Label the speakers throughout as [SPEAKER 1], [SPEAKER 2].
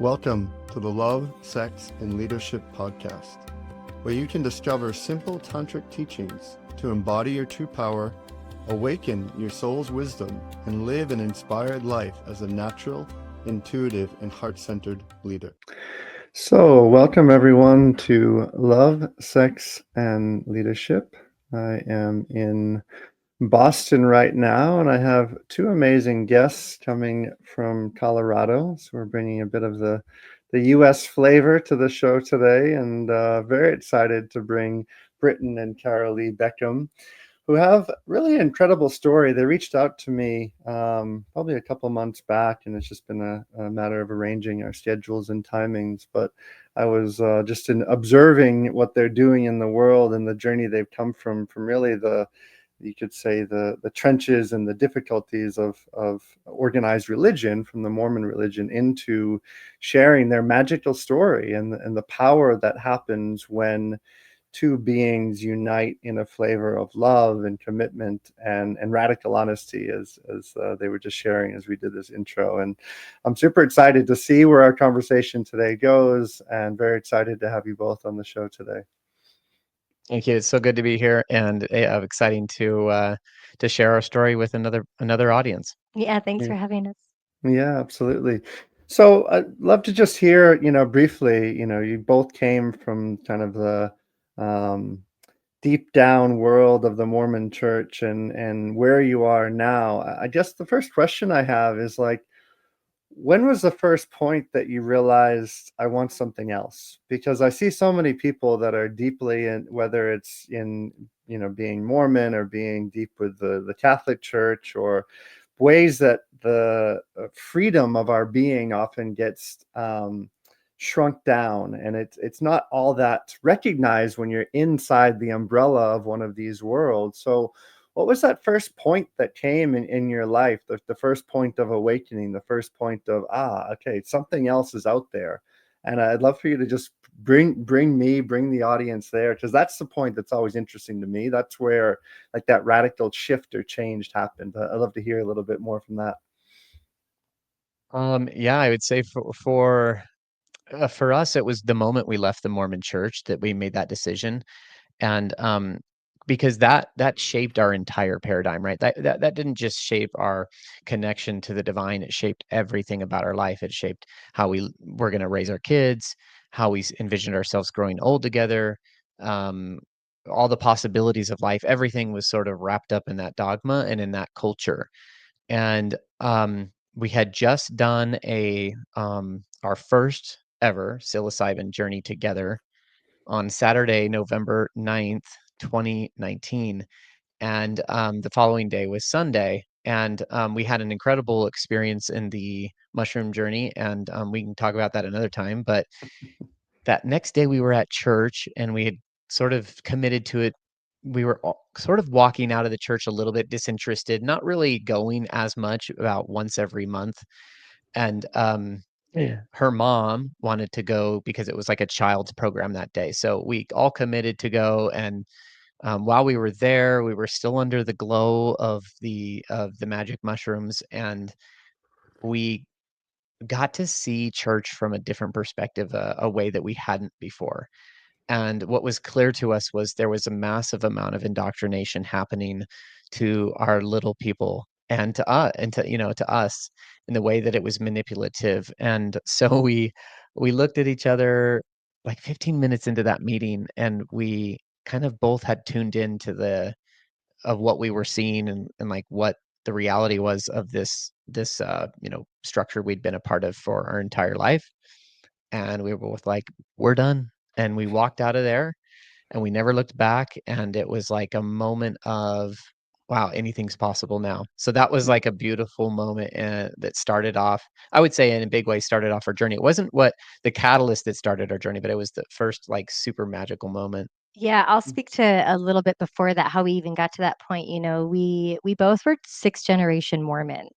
[SPEAKER 1] Welcome to the Love, Sex, and Leadership podcast, where you can discover simple tantric teachings to embody your true power, awaken your soul's wisdom, and live an inspired life as a natural, intuitive, and heart-centered leader. So, welcome everyone to Love, Sex, and Leadership. I am in Boston right now, and I have two amazing guests coming from Colorado. So we're bringing a bit of the U.S. flavor to the show today, and very excited to bring Britton and Carolee Beckham, who have really an incredible story. They reached out to me probably a couple months back, and it's just been a matter of arranging our schedules and timings. But I was just observing what they're doing in the world and the journey they've come from really you could say the trenches and the difficulties of organized religion, from the Mormon religion, into sharing their magical story and the power that happens when two beings unite in a flavor of love and commitment and radical honesty, as they were just sharing as we did this intro. And I'm super excited to see where our conversation today goes, and very excited to have you both on the show today.
[SPEAKER 2] Thank you. It's so good to be here, and exciting to share our story with another audience.
[SPEAKER 3] Yeah, thanks for having us.
[SPEAKER 1] Yeah, absolutely. So I'd love to just hear, briefly, you both came from kind of the um, deep down world of the Mormon church, and where you are now. I guess the first question I have is, like, when was the first point that you realized I want something else? Because I see so many people that are deeply in, whether it's in, being Mormon or being deep with the Catholic Church, or ways that the freedom of our being often gets shrunk down, and it's not all that recognized when you're inside the umbrella of one of these worlds. So what was that first point that came in your life, the first point of awakening, the first point of, okay, something else is out there? And I'd love for you to just bring the audience there, because that's the point that's always interesting to me. That's where, like, that radical shift or change happened. I'd love to hear a little bit more from that.
[SPEAKER 2] Yeah, I would say for us, it was the moment we left the Mormon church that we made that decision. And because that shaped our entire paradigm, right? That didn't just shape our connection to the divine, it shaped everything about our life. It shaped how we were going to raise our kids, how we envisioned ourselves growing old together, um, all the possibilities of life. Everything was sort of wrapped up in that dogma and in that culture. And we had just done our first ever psilocybin journey together on Saturday, November 9th, 2019. And the following day was Sunday. And we had an incredible experience in the mushroom journey. And we can talk about that another time. But that next day we were at church, and we had sort of committed to it. We were sort of walking out of the church a little bit disinterested, not really going as much, about once every month. And her mom wanted to go because it was like a child's program that day. So we all committed to go. And while we were there, we were still under the glow of the magic mushrooms, and we got to see church from a different perspective, a way that we hadn't before. And what was clear to us was there was a massive amount of indoctrination happening to our little people, and to us, to us, in the way that it was manipulative. And so we looked at each other like 15 minutes into that meeting, and we kind of both had tuned into the of what we were seeing, and like what the reality was of this structure we'd been a part of for our entire life. And we were both like, we're done. And we walked out of there, and we never looked back. And it was like a moment of, wow, anything's possible now. So that was like a beautiful moment, that started off, I would say, in a big way, started off our journey. It wasn't what the catalyst that started our journey, but it was the first, like, super magical moment.
[SPEAKER 3] Yeah, I'll speak to a little bit before that, how we even got to that point. We both were sixth generation Mormon.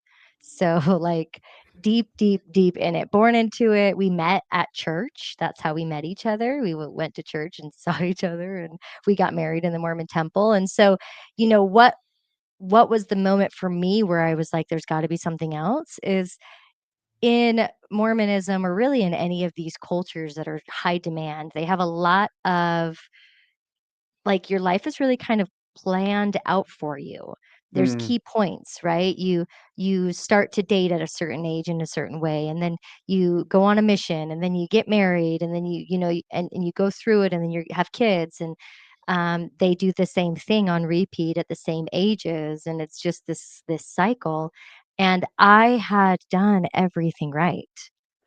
[SPEAKER 3] So like deep in it, born into it. We met at church. That's how we met each other. We went to church and saw each other, and we got married in the Mormon temple. And so, what was the moment for me where I was like, there's got to be something else, is in Mormonism, or really in any of these cultures that are high demand, they have a lot of, like, your life is really kind of planned out for you. There's
[SPEAKER 1] Mm,
[SPEAKER 3] key points, right? You start to date at a certain age in a certain way, and then you go on a mission, and then you get married, and then and you go through it, and then you have kids, and they do the same thing on repeat at the same ages, and it's just this cycle. And I had done everything right.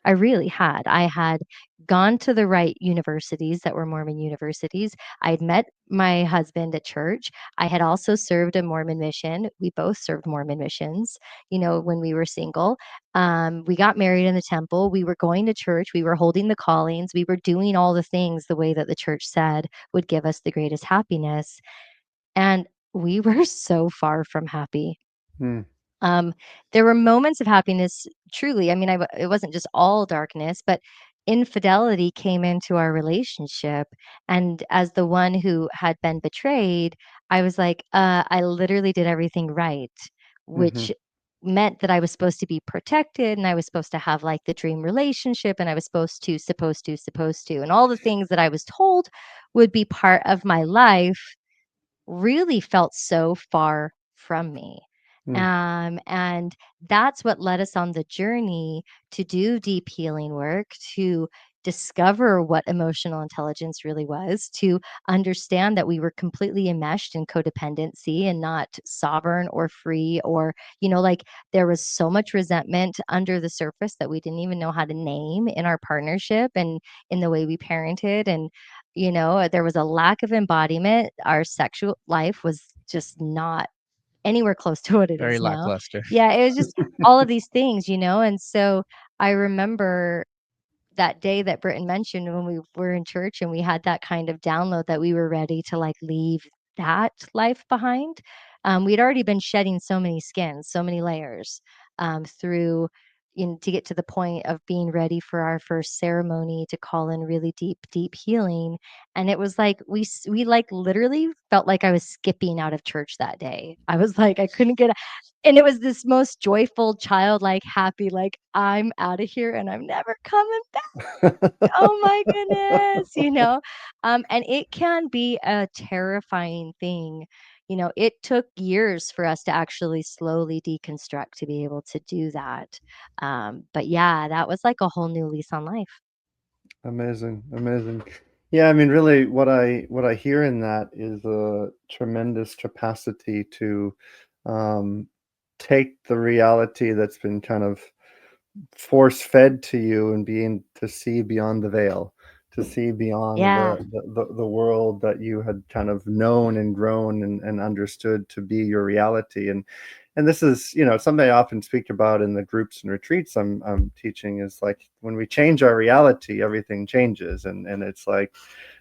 [SPEAKER 3] I really had. I had gone to the right universities that were Mormon universities. I'd met my husband at church. I had also served a Mormon mission. We both served Mormon missions, when we were single. We got married in the temple. We were going to church. We were holding the callings. We were doing all the things the way that the church said would give us the greatest happiness. And we were so far from happy.
[SPEAKER 1] mm,
[SPEAKER 3] Um, there were moments of happiness, truly. I mean, it wasn't just all darkness, but infidelity came into our relationship. And as the one who had been betrayed, I was like, I literally did everything right,
[SPEAKER 1] mhm,
[SPEAKER 3] which meant that I was supposed to be protected, and I was supposed to have like the dream relationship, and I was supposed to, and all the things that I was told would be part of my life really felt so far from me.
[SPEAKER 1] mm,
[SPEAKER 3] And that's what led us on the journey to do deep healing work, to discover what emotional intelligence really was, to understand that we were completely enmeshed in codependency and not sovereign or free, or, like, there was so much resentment under the surface that we didn't even know how to name in our partnership and in the way we parented. And there was a lack of embodiment. Our sexual life was just not anywhere close to what it
[SPEAKER 2] Very
[SPEAKER 3] is now.
[SPEAKER 2] lackluster.
[SPEAKER 3] Yeah, it was just all of these things, and so I remember that day that Britton mentioned when we were in church and we had that kind of download that we were ready to, like, leave that life behind. We'd already been shedding so many skins, so many layers, through, to get to the point of being ready for our first ceremony to call in really deep, deep healing. And it was like we like literally felt like I was skipping out of church that day. I was like, I couldn't get, and it was this most joyful, childlike, happy, like, I'm out of here and I'm never coming back. Oh my goodness, and it can be a terrifying thing. It took years for us to actually slowly deconstruct to be able to do that. But yeah, that was like a whole new lease on life.
[SPEAKER 1] amazing, amazing. Yeah, I mean, really, what I hear in that is a tremendous capacity to um, take the reality that's been kind of force fed to you and being to see beyond the veil, to see beyond
[SPEAKER 3] Yeah.
[SPEAKER 1] the world that you had kind of known and grown and understood to be your reality. And this is, something I often speak about in the groups and retreats I'm teaching, is like when we change our reality, everything changes. And it's like,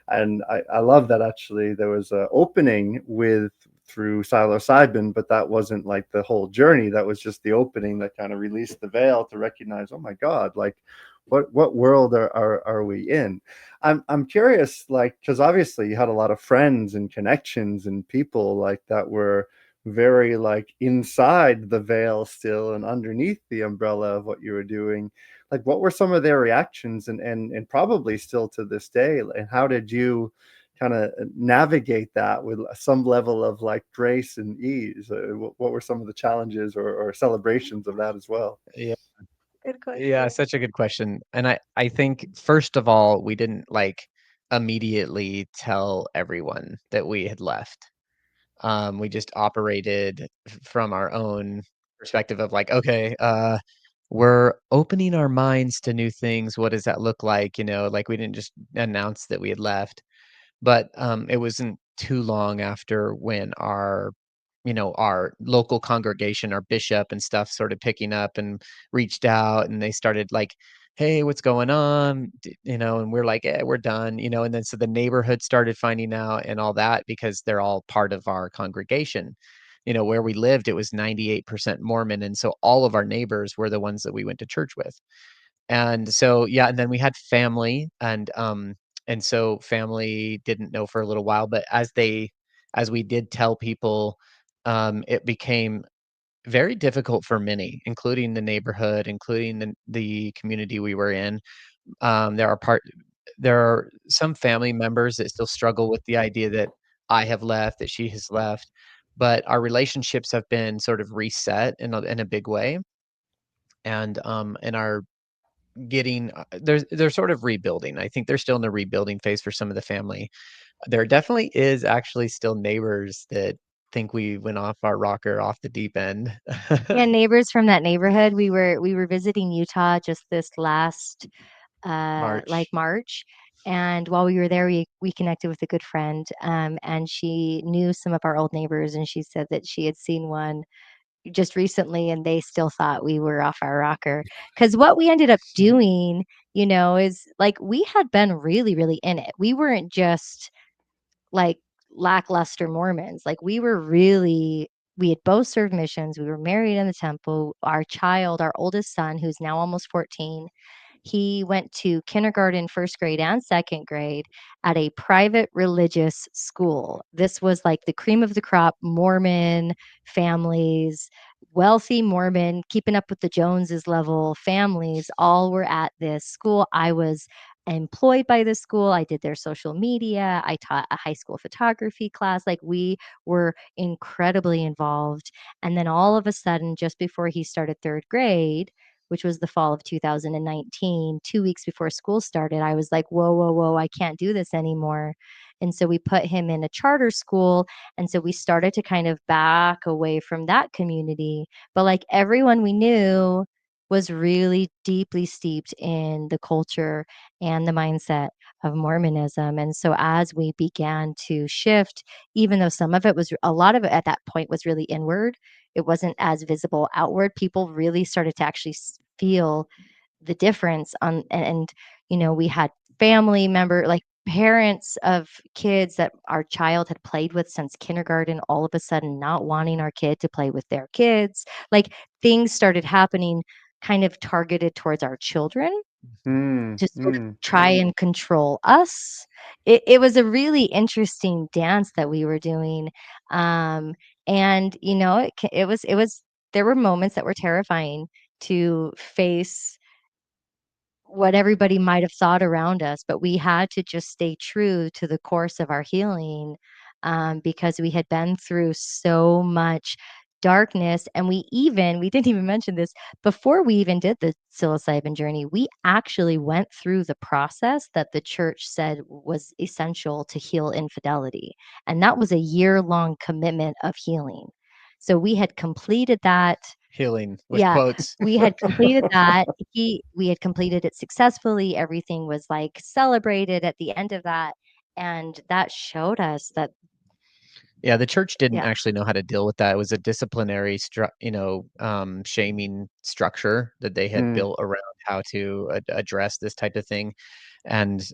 [SPEAKER 1] and I love that actually there was a opening with through psilocybin, but that wasn't like the whole journey. That was just the opening that kind of released the veil to recognize, oh my God, like what world are we in? I'm curious, like, because obviously you had a lot of friends and connections and people like that were very like inside the veil still and underneath the umbrella of what you were doing. Like, what were some of their reactions, and probably still to this day, and how did you kind of navigate that with some level of like grace and ease? What were some of the challenges or celebrations of that as well?
[SPEAKER 2] Yeah.
[SPEAKER 3] Good
[SPEAKER 2] Yeah,
[SPEAKER 3] question.
[SPEAKER 2] such a good question. And I think first of all, we didn't like immediately tell everyone that we had left. We just operated from our own perspective of like, okay, we're opening our minds to new things. What does that look like? Like we didn't just announce that we had left. But, it wasn't too long after when our local congregation, our bishop and stuff started picking up and reached out, and they started like, "Hey, what's going on?" And we're like, "Eh, we're done," and then so the neighborhood started finding out and all that because they're all part of our congregation. Where we lived, it was 98% Mormon, and so all of our neighbors were the ones that we went to church with. And so, yeah, and then we had family and so family didn't know for a little while, but as we did tell people, it became very difficult for many, including the neighborhood, including the community we were in. There are there are some family members that still struggle with the idea that I have left, that she has left, but our relationships have been sort of reset in a big way, and are getting they're sort of rebuilding. I think they're still in the rebuilding phase for some of the family. There definitely is actually still neighbors that think we went off our rocker, off the deep end.
[SPEAKER 3] Yeah, neighbors from that neighborhood. We were visiting Utah just this last like
[SPEAKER 2] March.
[SPEAKER 3] March. And while we were there, we connected with a good friend, and she knew some of our old neighbors, and she said that she had seen one just recently, and they still thought we were off our rocker. Because what we ended up doing, is like we had been really, really in it. We weren't just like lackluster Mormons. Like we had both served missions. We were married in the temple. Our oldest son, who's now almost 14, he went to kindergarten, first grade, and second grade at a private religious school. This was like the cream of the crop Mormon families, wealthy Mormon, keeping up with the Joneses level families, all were at this school. I was employed by the school. I did their social media. I taught a high school photography class. Like we were incredibly involved. And then all of a sudden, just before he started third grade, which was the fall of 2019, 2 weeks before school started, I was like, whoa, whoa, whoa, I can't do this anymore. And so we put him in a charter school. And so we started to kind of back away from that community. But like everyone we knew was really deeply steeped in the culture and the mindset of Mormonism. And so as we began to shift, even though a lot of it at that point was really inward, it wasn't as visible outward. People really started to actually feel the difference we had family member, like parents of kids that our child had played with since kindergarten, all of a sudden not wanting our kid to play with their kids. Like things started happening kind of targeted towards our children
[SPEAKER 1] Mm,
[SPEAKER 3] to sort of
[SPEAKER 1] mm.
[SPEAKER 3] try and control us. It was a really interesting dance that we were doing. And it was there were moments that were terrifying to face what everybody might have thought around us, but we had to just stay true to the course of our healing, because we had been through so much darkness. And we didn't even mention this before we even did the psilocybin journey. We actually went through the process that the church said was essential to heal infidelity. And that was a year-long commitment of healing. So we had completed that.
[SPEAKER 2] Healing with
[SPEAKER 3] Yeah,
[SPEAKER 2] quotes.
[SPEAKER 3] we had completed that. We had completed it successfully. Everything was, like, celebrated at the end of that, and that showed us that.
[SPEAKER 2] Yeah, the church didn't
[SPEAKER 3] Yeah.
[SPEAKER 2] actually know how to deal with that. It was a disciplinary shaming structure that they had
[SPEAKER 1] Mm.
[SPEAKER 2] built around how to address this type of thing. And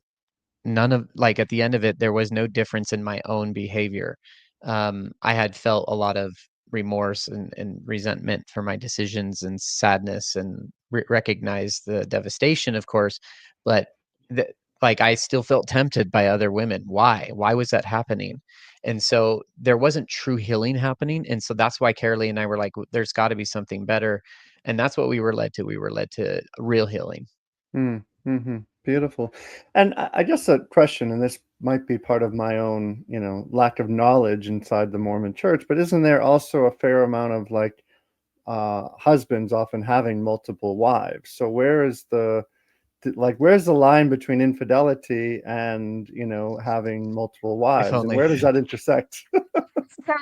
[SPEAKER 2] none of like, at the end of it, there was no difference in my own behavior. I had felt a lot of remorse and resentment for my decisions and sadness and recognized the devastation, of course, but the like, I still felt tempted by other women. Why? Why was that happening? And so there wasn't true healing happening, and so that's why Carolee and I were like, "There's gotta be something better," and that's what we were led to. We were led to real healing.
[SPEAKER 1] Mm, mhm. Beautiful. And I guess a question, and this might be part of my own, lack of knowledge inside the Mormon church, but isn't there also a fair amount of like husbands often having multiple wives? So where's the line between infidelity and, having multiple
[SPEAKER 2] If
[SPEAKER 1] wives, and
[SPEAKER 2] only.
[SPEAKER 1] where does that intersect?
[SPEAKER 3] So,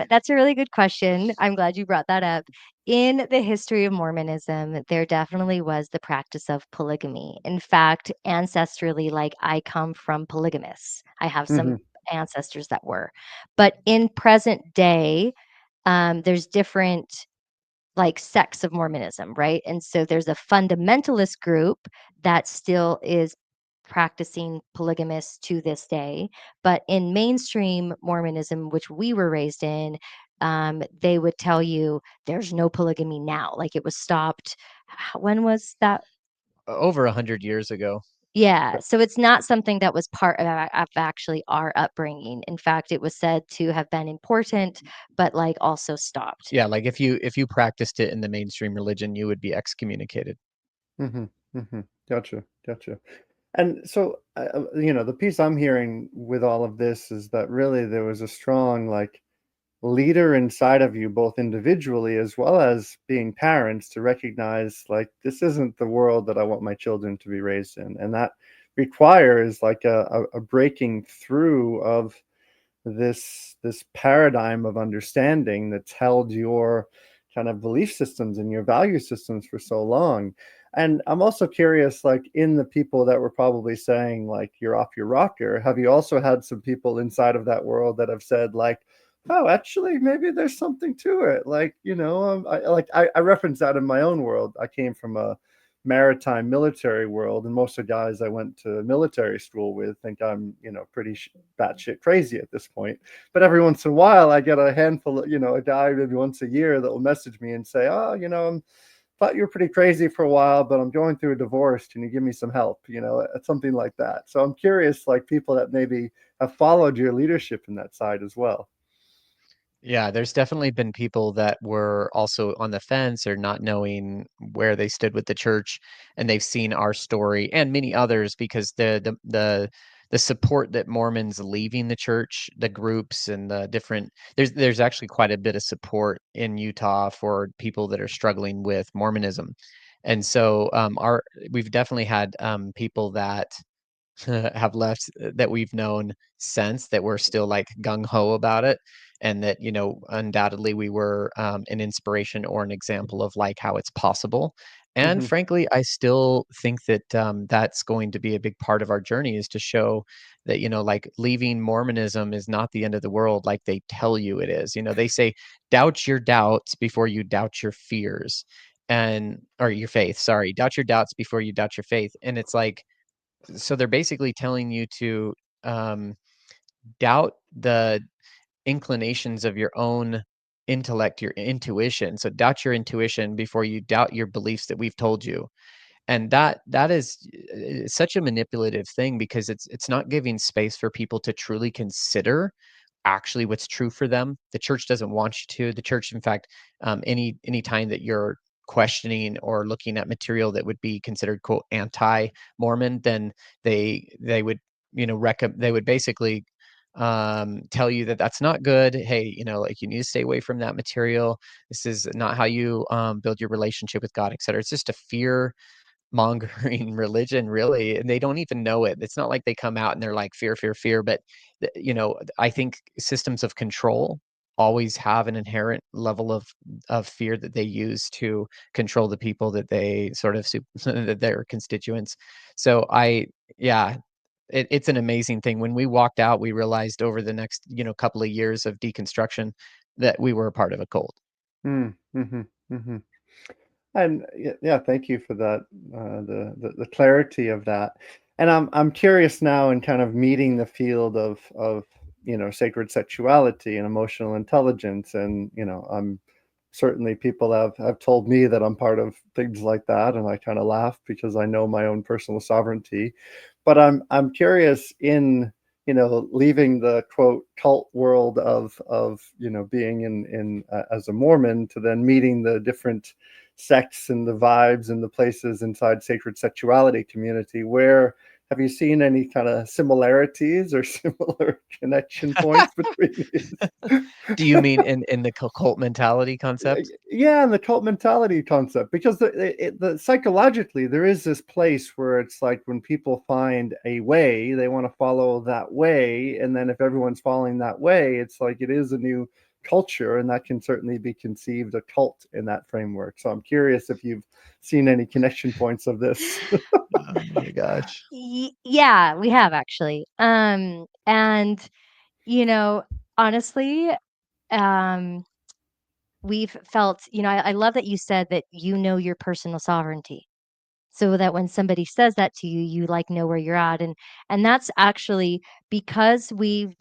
[SPEAKER 3] that's a really good question. I'm glad you brought that up. In the history of Mormonism, there definitely was the practice of polygamy. In fact, ancestrally, like, I come from polygamists. I have some
[SPEAKER 1] Mhm.
[SPEAKER 3] ancestors that were. But in present day, there's different like sects of Mormonism, right? And so there's a fundamentalist group that still is practicing polygamous to this day. But in mainstream Mormonism, which we were raised in, they would tell you there's no polygamy now. Like it was stopped. When was that?
[SPEAKER 2] Over 100 years ago.
[SPEAKER 3] Yeah, so it's not something that was part of actually our upbringing. In fact, it was said to have been important, but, like, also stopped.
[SPEAKER 2] Yeah, like if you practiced it in the mainstream religion, you would be excommunicated.
[SPEAKER 1] Mhm, mhm. Gotcha, gotcha. And so, the piece I'm hearing with all of this is that really there was a strong, like, leader inside of you, both individually as well as being parents, to recognize, like, this isn't the world that I want my children to be raised in, and that requires, like, a breaking through of this paradigm of understanding that's held your kind of belief systems and your value systems for so long. And I'm also curious, like, in the people that were probably saying, like, you're off your rocker, have you also had some people inside of that world that have said, like, oh, actually maybe there's something to it, like, I reference that in my own world. I came from a maritime military world, and most of the guys I went to military school with think I'm, pretty batshit crazy at this point. But every once in a while, I get a handful of, a guy maybe once a year that will message me and say, "Oh, I'm thought you were pretty crazy for a while, but I'm going through a divorce. Can you give me some help?" Something like that. So I'm curious, like, people that maybe have followed your leadership in that side as well.
[SPEAKER 2] Yeah, there's definitely been people that were also on the fence or not knowing where they stood with the church, and they've seen our story and many others because the support that Mormons leaving the church, the groups and the different there's actually quite a bit of support in Utah for people that are struggling with Mormonism. And so our we've definitely had people that have left that we've known since that we're still like gung ho about it. And that, undoubtedly we were an inspiration or an example of like how it's possible. And
[SPEAKER 1] Hmm.
[SPEAKER 2] frankly, I still think that that's going to be a big part of our journey is to show that, like leaving Mormonism is not the end of the world like they tell you it is. They say, doubt your doubts before you doubt your fears or your faith. Sorry, doubt your doubts before you doubt your faith. And it's like, so they're basically telling you to um, doubt the inclinations of your own intellect, your intuition. So doubt your intuition before you doubt your beliefs that we've told you. And that is such a manipulative thing because it's not giving space for people to truly consider actually what's true for them. The church doesn't want you to. The church, in fact, any time that you're questioning or looking at material that would be considered quote anti-Mormon, then they would they would basically tell you that that's not good. Hey, like you need to stay away from that material. This is not how you build your relationship with God, etc. It's just a fear mongering religion really, and they don't even know it. It's not like they come out and they're like fear, fear, fear, but I think systems of control always have an inherent level of fear that they use to control the people that they sort of that their constituents. So yeah, it's an amazing thing. When we walked out, we realized over the next, couple of years of deconstruction that we were a part of a cult.
[SPEAKER 1] Mm, mhm, mhm. And yeah, thank you for that, the clarity of that. And I'm curious now in kind of meeting the field of sacred sexuality and emotional intelligence, and I'm certainly people have told me that I'm part of things like that, and I kind of laugh because I know my own personal sovereignty. But I'm curious in leaving the quote cult world of being in as a Mormon, to then meeting the different sects and the vibes and the places inside sacred sexuality community. Where have you seen any kind of similarities or similar connection points between these?
[SPEAKER 2] Do you mean in the cult mentality concept?
[SPEAKER 1] Yeah, and the cult mentality concept, because the psychologically there is this place where it's like when people find a way, they want to follow that way, and then if everyone's following that way, it's like it is a new culture, and that can certainly be conceived a cult in that framework. So I'm curious if you've seen any connection points of this.
[SPEAKER 2] Oh my gosh.
[SPEAKER 3] Yeah, we have actually. And you know, honestly, um, we've felt, I love that you said that your personal sovereignty. So that when somebody says that to you, you like know where you're at. And that's actually because we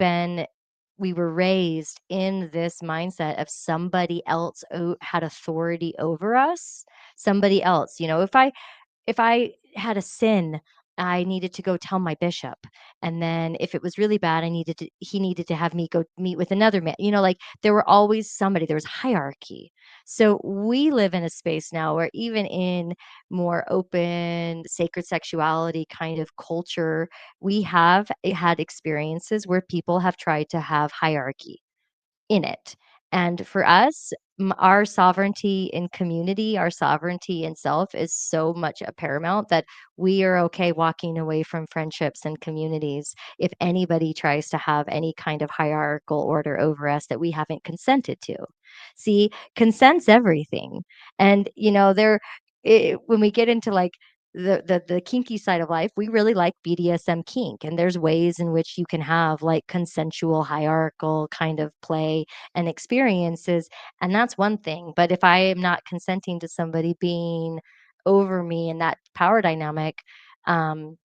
[SPEAKER 3] were raised in this mindset of somebody else had authority over us. Somebody else, if I had a sin, I needed to go tell my bishop. And then if it was really bad, he needed to have me go meet with another man. Like there were always somebody, there was hierarchy. So we live in a space now where even in more open, sacred sexuality kind of culture, we have had experiences where people have tried to have hierarchy in it. And for us, our sovereignty in community, our sovereignty in self is so much a paramount that we are okay walking away from friendships and communities if anybody tries to have any kind of hierarchical order over us that we haven't consented to. See, consent's everything. And, when we get into like the kinky side of life, we really like BDSM kink, and there's ways in which you can have like consensual hierarchical kind of play and experiences, and that's one thing. But if I am not consenting to somebody being over me in that power dynamic, um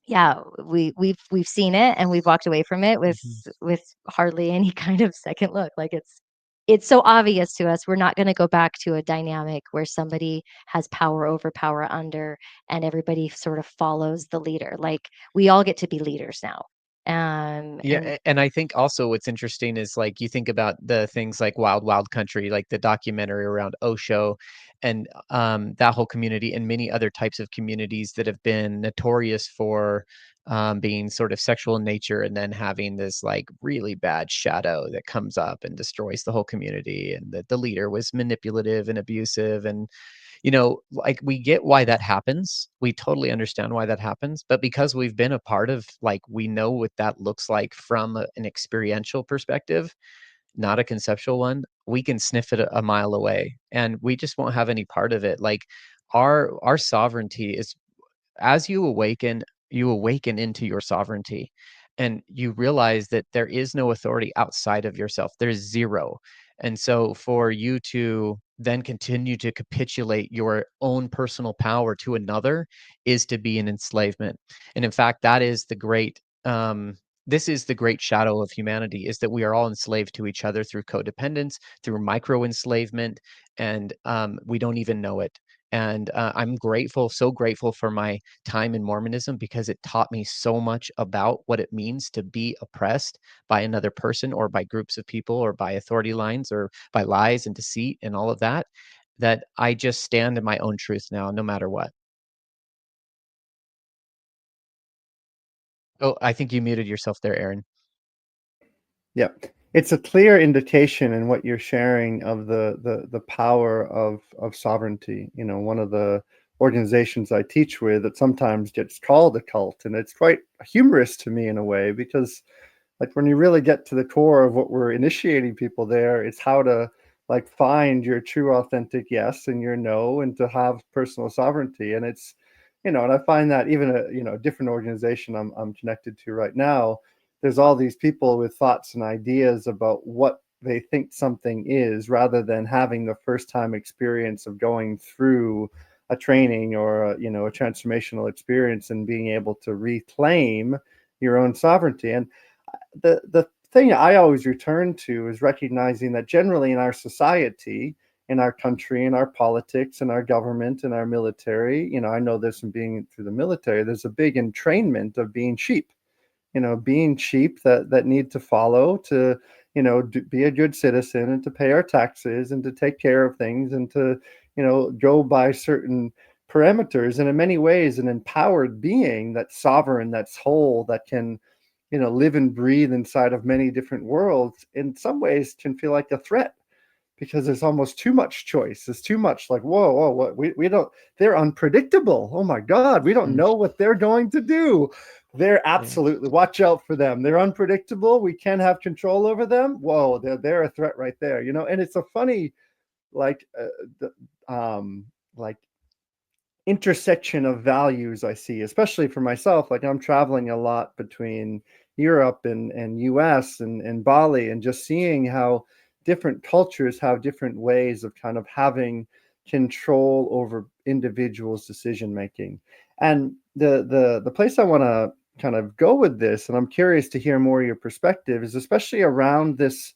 [SPEAKER 3] yeah, we've seen it, and we've walked away from it with
[SPEAKER 2] Mhm.
[SPEAKER 3] hardly any kind of second look. Like it's so obvious to us. We're not going to go back to a dynamic where somebody has power over, power under, and everybody sort of follows the leader. Like we all get to be leaders now.
[SPEAKER 2] Yeah,
[SPEAKER 3] And
[SPEAKER 2] and I think also what's interesting is, like, you think about the things like Wild Wild Country, like the documentary around Osho and, that whole community and many other types of communities that have been notorious for, being sort of sexual in nature and then having this, like, really bad shadow that comes up and destroys the whole community, and that the leader was manipulative and abusive and like, we get why that happens. We totally understand why that happens, but because we've been a part of, like, we know what that looks like from an experiential perspective, not a conceptual one, we can sniff it a mile away, and we just won't have any part of it. Like, our sovereignty is as you awaken into your sovereignty, and you realize that there is no authority outside of yourself. There's zero. And so for you to then continue to capitulate your own personal power to another is to be an enslavement. And in fact, that is the great this is the great shadow of humanity, is that we are all enslaved to each other through codependence, through micro enslavement, and we don't even know it. And I'm grateful, so grateful for my time in Mormonism, because it taught me so much about what it means to be oppressed by another person or by groups of people or by authority lines or by lies and deceit and all of that, that I just stand in my own truth now, no matter what. Oh, I think you muted yourself there, Aaron.
[SPEAKER 1] Yeah, it's a clear indication in what you're sharing of the power of sovereignty. One of the organizations I teach with that sometimes gets called a cult, and it's quite humorous to me in a way, because like when you really get to the core of what we're initiating people there, it's how to like find your true authentic yes and your no, and to have personal sovereignty. And it's, and I find that even a different organization I'm connected to right now, there's all these people with thoughts and ideas about what they think something is, rather than having the first time experience of going through a training or a transformational experience and being able to reclaim your own sovereignty. And the thing I always return to is recognizing that generally in our society, in our country, in our politics, in our government, in our military, I know this from being through the military, there's a big entrainment of being sheep, being sheep that need to follow, to, be a good citizen, and to pay our taxes, and to take care of things, and to, go by certain parameters. And in many ways, an empowered being that's sovereign, that's whole, that can, live and breathe inside of many different worlds, in some ways can feel like a threat, because there's almost too much choice. There's too much like, whoa, what we don't, they're unpredictable. Oh my God, we don't
[SPEAKER 2] Mm,
[SPEAKER 1] know what they're going to do. They're
[SPEAKER 2] yeah.
[SPEAKER 1] absolutely, watch out for them. They're unpredictable. We can't have control over them. Whoa, they're a threat right there, and it's a funny, like, like intersection of values I see, especially for myself. Like I'm traveling a lot between Europe and US and Bali, and just seeing how different cultures have different ways of kind of having control over individuals' decision making. And the place I want to kind of go with this, and I'm curious to hear more of your perspective, is especially around this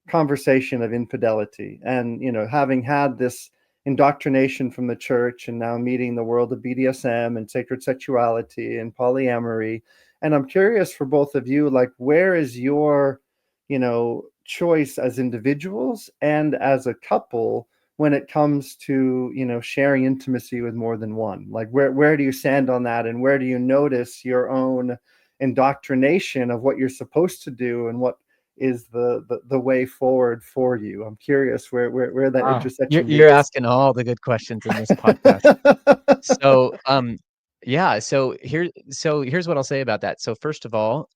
[SPEAKER 1] conversation of infidelity. And having had this indoctrination from the church, and now meeting the world of BDSM and sacred sexuality and polyamory. And I'm curious for both of you, like, where is your, choice as individuals and as a couple when it comes to, sharing intimacy with more than one? Like, where do you stand on that, and where do you notice your own indoctrination of what you're supposed to do and what is the way forward for you? I'm curious where that
[SPEAKER 2] Wow. You're
[SPEAKER 1] intersection
[SPEAKER 2] you're
[SPEAKER 1] meets.
[SPEAKER 2] asking all the good questions in this podcast. So, yeah, so here's what I'll say about that. So first of all,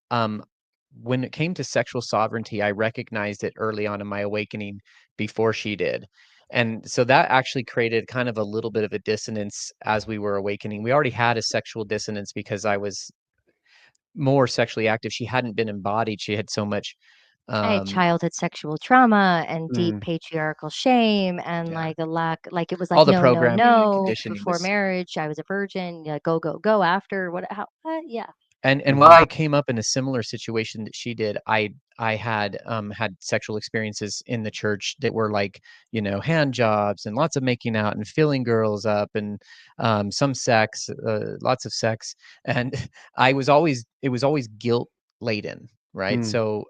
[SPEAKER 2] when it came to sexual sovereignty, I recognized it early on in my awakening before she did. And so that actually created kind of a little bit of a dissonance as we were awakening. We already had a sexual dissonance because I was more sexually active. She hadn't been embodied. She had so much,
[SPEAKER 3] I had
[SPEAKER 2] um,
[SPEAKER 3] childhood sexual trauma and deep
[SPEAKER 1] Mm,
[SPEAKER 3] patriarchal shame and
[SPEAKER 2] yeah,
[SPEAKER 3] like a lack, like it was like
[SPEAKER 2] all the
[SPEAKER 3] no, no,
[SPEAKER 2] programming and the
[SPEAKER 3] no.
[SPEAKER 2] conditioning
[SPEAKER 3] Before
[SPEAKER 2] was.
[SPEAKER 3] marriage, I was a virgin. Yeah, go, go, go. After what? Yeah.
[SPEAKER 2] And while
[SPEAKER 1] mhm,
[SPEAKER 2] I came up in a similar situation that she did, I had sexual experiences in the church that were like, hand jobs and lots of making out and filling girls up and some sex, lots of sex. And it was always guilt laden, right?
[SPEAKER 1] mm,
[SPEAKER 2] So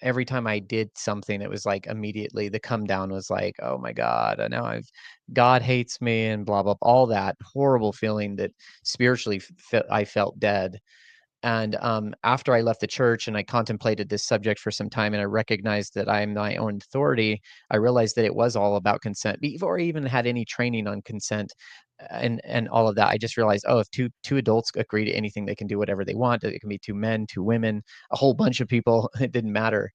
[SPEAKER 2] every time I did something, it was like immediately the come down was like, oh my God, I know God hates me and blah blah, all that horrible feeling that spiritually I felt dead. And after I left the church and I contemplated this subject for some time and I recognized that I'm my own authority, I realized that it was all about consent before I even had any training on consent and all of that. I just realized, oh, if two adults agree to anything, they can do whatever they want. It can be two men, two women, a whole bunch of people. It didn't matter.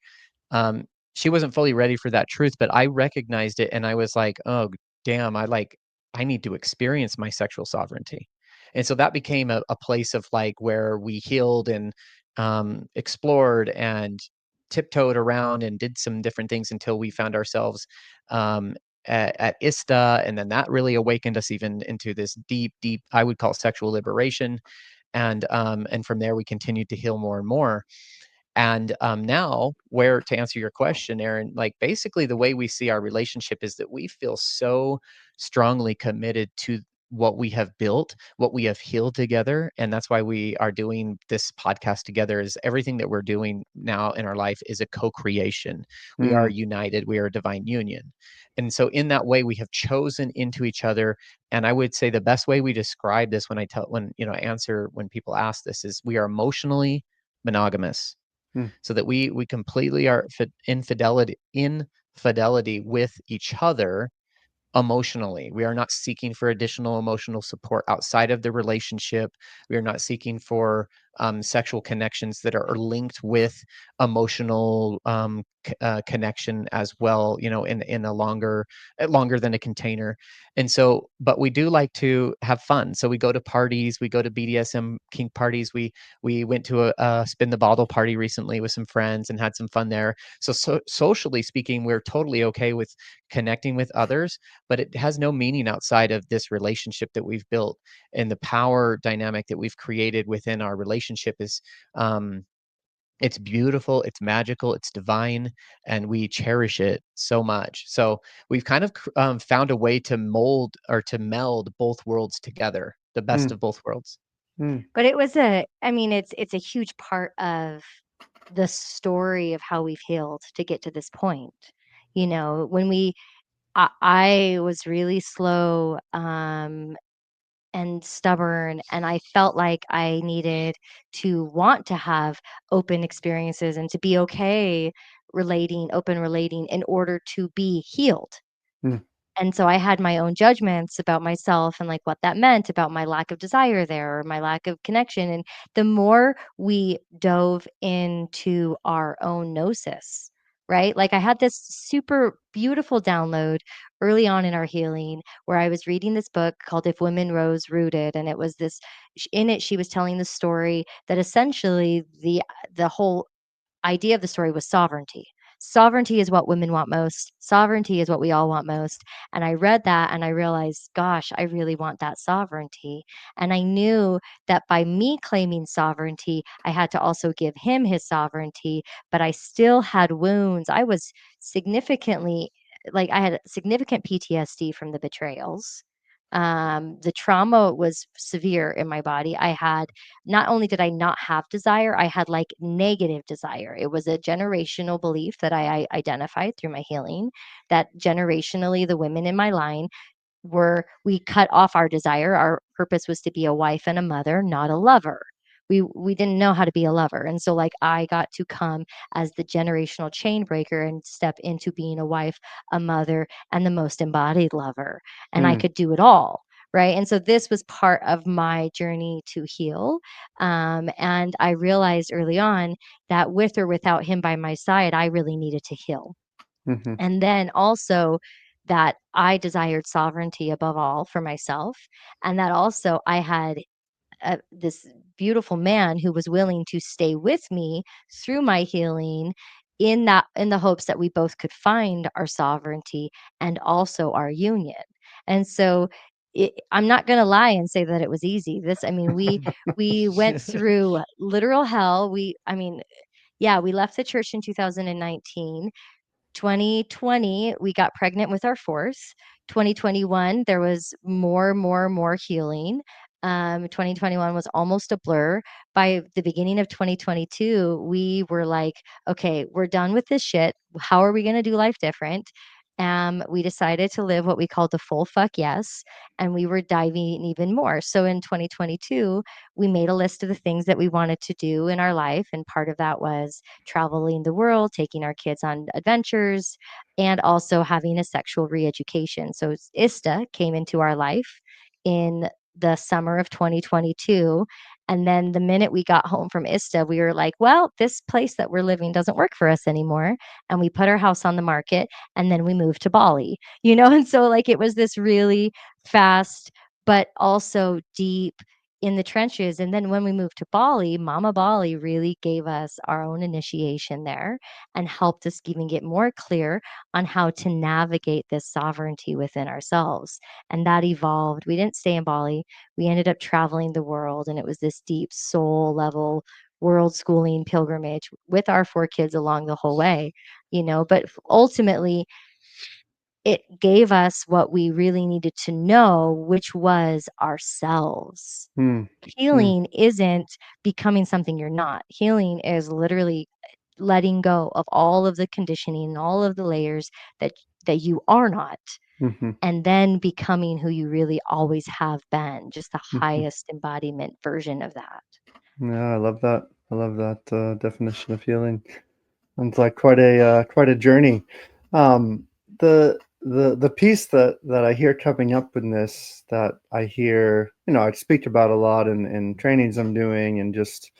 [SPEAKER 2] Um, she wasn't fully ready for that truth, but I recognized it and I was like, oh, damn, I need to experience my sexual sovereignty. And so that became a place of like where we healed and explored and tiptoed around and did some different things until we found ourselves at ISTA. And then that really awakened us even into this deep, deep, I would call sexual liberation. And from there, we continued to heal more and more. And now, where to answer your question, Aaron, like basically the way we see our relationship is that we feel so strongly committed to what we have built, what we have healed together. And that's why we are doing this podcast together, is everything that we're doing now in our life is a co-creation. We are
[SPEAKER 1] mm,
[SPEAKER 2] united, we are a divine union. And so in that way, we have chosen into each other. And I would say the best way we describe this answer when people ask this is we are emotionally monogamous,
[SPEAKER 1] mm,
[SPEAKER 2] so that we completely are infidelity with each other emotionally. We are not seeking for additional emotional support outside of the relationship. We are not seeking for sexual connections that are linked with emotional connection as well. In a longer than a container. And so, but we do like to have fun. So we go to parties. We go to BDSM kink parties. We went to a spin the bottle party recently with some friends and had some fun there. So socially speaking, we're totally okay with connecting with others, but it has no meaning outside of this relationship that we've built. And the power dynamic that we've created within our relationship is it's beautiful, it's magical, it's divine, and we cherish it so much. So we've kind of found a way to mold or to meld both worlds together, the best
[SPEAKER 1] mm,
[SPEAKER 2] of both worlds.
[SPEAKER 1] mm,
[SPEAKER 3] But I mean, it's a huge part of the story of how we've healed to get to this point. When I was really slow, and stubborn, and I felt like I needed to want to have open experiences and to be okay open relating in order to be healed.
[SPEAKER 1] mm,
[SPEAKER 3] And so I had my own judgments about myself and like what that meant about my lack of desire there or my lack of connection. And the more we dove into our own gnosis, right? Like I had this super beautiful download early on in our healing where I was reading this book called If Women Rose Rooted. And it was in it, she was telling the story that essentially the whole idea of the story was sovereignty. Sovereignty is what women want most. Sovereignty is what we all want most. And I read that and I realized, gosh, I really want that sovereignty. And I knew that by me claiming sovereignty, I had to also give him his sovereignty, but I still had wounds. I was significantly like I had significant PTSD from the betrayals. The trauma was severe in my body. I had, not only did I not have desire, I had like negative desire. It was a generational belief that I identified through my healing, that generationally the women in my line we cut off our desire. Our purpose was to be a wife and a mother, not a lover. We didn't know how to be a lover. And so like I got to come as the generational chain breaker and step into being a wife, a mother, and the most embodied lover. And I
[SPEAKER 1] Mm,
[SPEAKER 3] could do it all. Right. And so this was part of my journey to heal. And I realized early on that with or without him by my side, I really needed to heal.
[SPEAKER 1] mm-hmm,
[SPEAKER 3] And then also that I desired sovereignty above all for myself. And that also I had this beautiful man who was willing to stay with me through my healing, in the hopes that we both could find our sovereignty and also our union. And so I'm not going to lie and say that it was easy. I mean, we went through literal hell. Yeah, we left the church in 2019. 2020, we got pregnant with our fourth. 2021, there was more healing. 2021 was almost a blur. By the beginning of 2022, we were like, okay, we're done with this shit. How are we going to do life different? We decided to live what we called the full fuck yes, and we were diving even more. So in 2022, we made a list of the things that we wanted to do in our life, and part of that was traveling the world, taking our kids on adventures, and also having a sexual re-education. So ISTA came into our life in the summer of 2022. And then the minute we got home from ISTA, we were like, well, this place that we're living doesn't work for us anymore. And we put our house on the market, and then we moved to Bali, And so like it was this really fast, but also deep in the trenches. And then when we moved to Bali, Mama Bali really gave us our own initiation there and helped us even get more clear on how to navigate this sovereignty within ourselves. And that evolved. We didn't stay in Bali. We ended up traveling the world, and it was this deep soul level world schooling pilgrimage with our 4 kids along the whole way, but ultimately it gave us what we really needed to know, which was ourselves.
[SPEAKER 1] mm, mm,
[SPEAKER 3] Healing isn't becoming something you're not. Healing is literally letting go of all of the conditioning, all of the layers that you are not,
[SPEAKER 1] mm-hmm,
[SPEAKER 3] and then becoming who you really always have been, just the
[SPEAKER 1] mm-hmm.
[SPEAKER 3] highest embodiment version of that.
[SPEAKER 1] Yeah, I love that. I love that definition of healing. It's like quite a journey. Um, the piece that I hear coming up in this, that I hear, I speak about a lot in trainings I'm doing, and just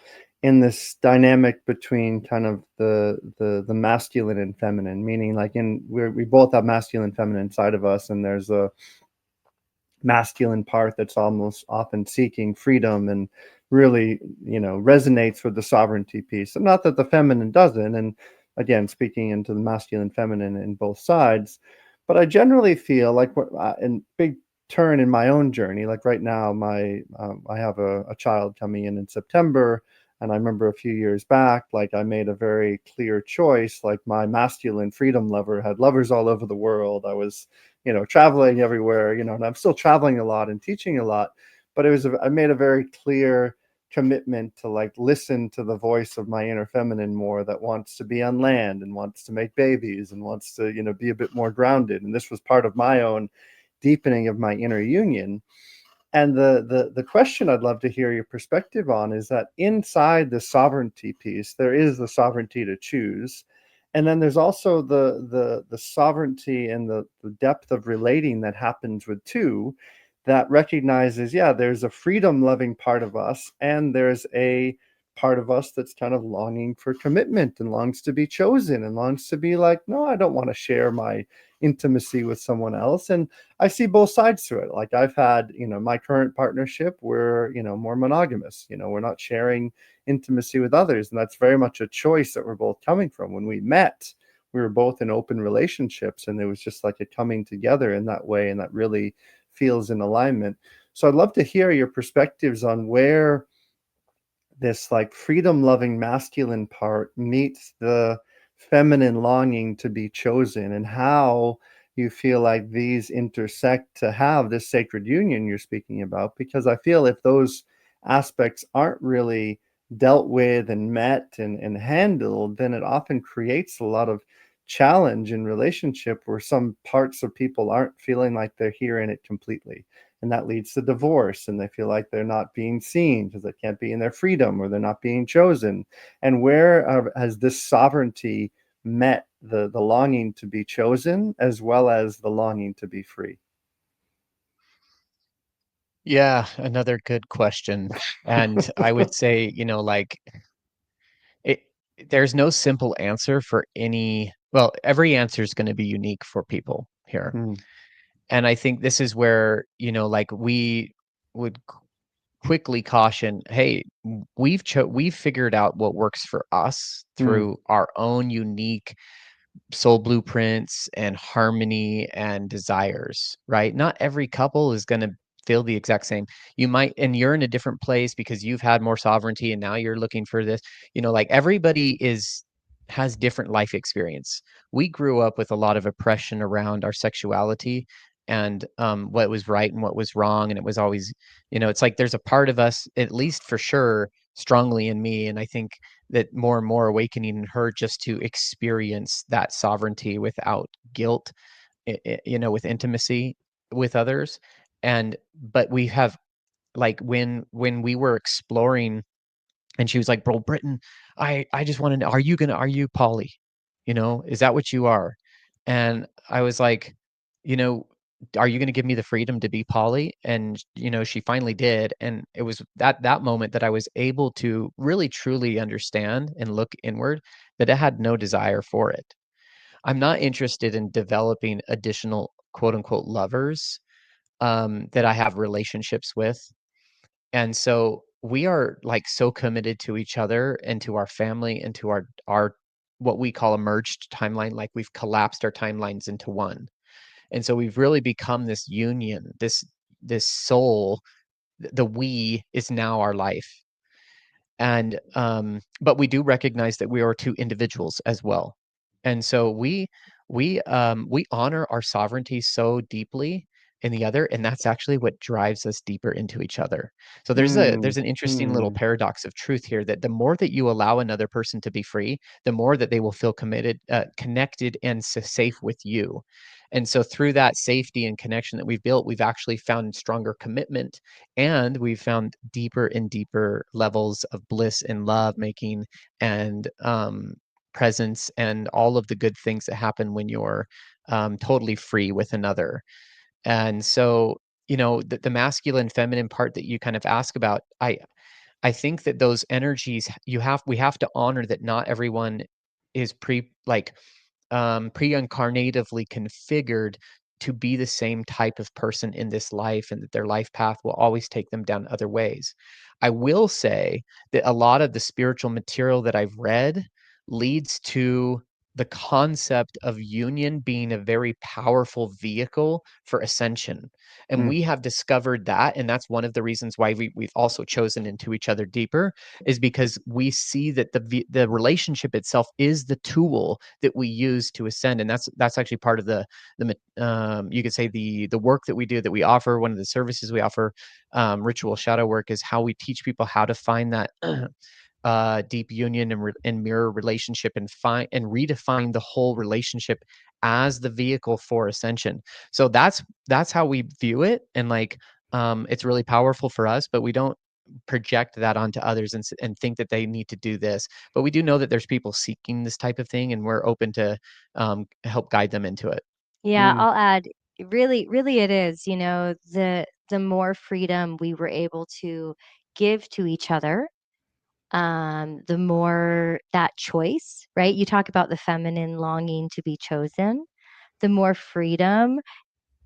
[SPEAKER 1] in this dynamic between kind of the masculine and feminine, meaning like we both have masculine and feminine inside of us, and there's a masculine part that's almost often seeking freedom and really resonates with the sovereignty piece, and not that the feminine doesn't. And again, speaking into the masculine feminine in both sides, but I generally feel like in big turn in my own journey, like right now I have a child coming in September, and I remember a few years back, like I made a very clear choice. Like my masculine freedom lover had lovers all over the world. I was traveling everywhere, and I'm still traveling a lot and teaching a lot. But I made a very clear commitment to like listen to the voice of my inner feminine more, that wants to be on land and wants to make babies and wants to, be a bit more grounded. And this was part of my own deepening of my inner union. And the question I'd love to hear your perspective on is that inside the sovereignty piece, there is the sovereignty to choose. And then there's also the sovereignty and the depth of relating that happens with two, that recognizes, yeah, there's a freedom loving part of us, and there's a part of us that's kind of longing for commitment and longs to be chosen and longs to be like, no, I don't want to share my intimacy with someone else. And I see both sides to it. Like I've had, my current partnership, we're, more monogamous, we're not sharing intimacy with others. And that's very much a choice that we're both coming from. When we met, we were both in open relationships, and it was just like a coming together in that way. And that really feels in alignment. So I'd love to hear your perspectives on where this like freedom loving masculine part meets the feminine longing to be chosen, and how you feel like these intersect to have this sacred union you're speaking about? Because I feel if those aspects aren't really dealt with and met and handled, then it often creates a lot of challenge in relationship where some parts of people aren't feeling like they're here in it completely. And that leads to divorce, and they feel like they're not being seen because they can't be in their freedom, or they're not being chosen. And where has this sovereignty met the longing to be chosen as well as the longing to be free?
[SPEAKER 2] Yeah, another good question. And I would say, like it there's no simple answer for well, every answer is going to be unique for people here.
[SPEAKER 1] Hmm.
[SPEAKER 2] And I think this is where, like we would quickly caution, hey, we've figured out what works for us
[SPEAKER 1] Hmm.
[SPEAKER 2] through our own unique soul blueprints and harmony and desires, right? Not every couple is going to feel the exact same. You might, and you're in a different place because you've had more sovereignty and now you're looking for this, like everybody has different life experience. We grew up with a lot of oppression around our sexuality and what was right and what was wrong. And it was always, it's like there's a part of us, at least for sure, strongly in me. And I think that more and more awakening in her just to experience that sovereignty without guilt, with intimacy with others. And but we have, like, when we were exploring, and she was like, "Bro, Britton, I just want to know, are you poly? Is that what you are?" And I was like, you know, "Are you going to give me the freedom to be poly?" And she finally did, and it was that moment that I was able to really truly understand and look inward that I had no desire for it. I'm not interested in developing additional quote unquote lovers that I have relationships with. And so we are like so committed to each other and to our family and to our what we call a merged timeline, like we've collapsed our timelines into one. And so we've really become this union, this soul, the we is now our life. And but we do recognize that we are two individuals as well. And so we honor our sovereignty so deeply in the other, and that's actually what drives us deeper into each other. So
[SPEAKER 1] Hmm.
[SPEAKER 2] there's an interesting little
[SPEAKER 1] Hmm.
[SPEAKER 2] paradox of truth here, that the more that you allow another person to be free, the more that they will feel committed, connected, and safe with you. And so through that safety and connection that we've built, we've actually found stronger commitment, and we've found deeper and deeper levels of bliss and love making, and presence, and all of the good things that happen when you're totally free with another. And so, the masculine feminine part that you kind of ask about, I think that those energies, we have to honor that not everyone is pre-incarnatively configured to be the same type of person in this life, and that their life path will always take them down other ways. I will say that a lot of the spiritual material that I've read leads to the concept of union being a very powerful vehicle for ascension. And
[SPEAKER 1] Hmm.
[SPEAKER 2] we have discovered that. And that's one of the reasons why we've also chosen into each other deeper, is because we see that the relationship itself is the tool that we use to ascend. And that's actually part of you could say the work that we do, that we offer. One of the services we offer, ritual shadow work, is how we teach people how to find that deep union and mirror relationship, and find and redefine the whole relationship as the vehicle for ascension. So that's how we view it. And like, it's really powerful for us, but we don't project that onto others and think that they need to do this. But we do know that there's people seeking this type of thing, and we're open to help guide them into it.
[SPEAKER 3] Yeah,
[SPEAKER 1] Hmm.
[SPEAKER 3] I'll add, really, really it is, the more freedom we were able to give to each other, the more that choice, right? You talk about the feminine longing to be chosen, the more freedom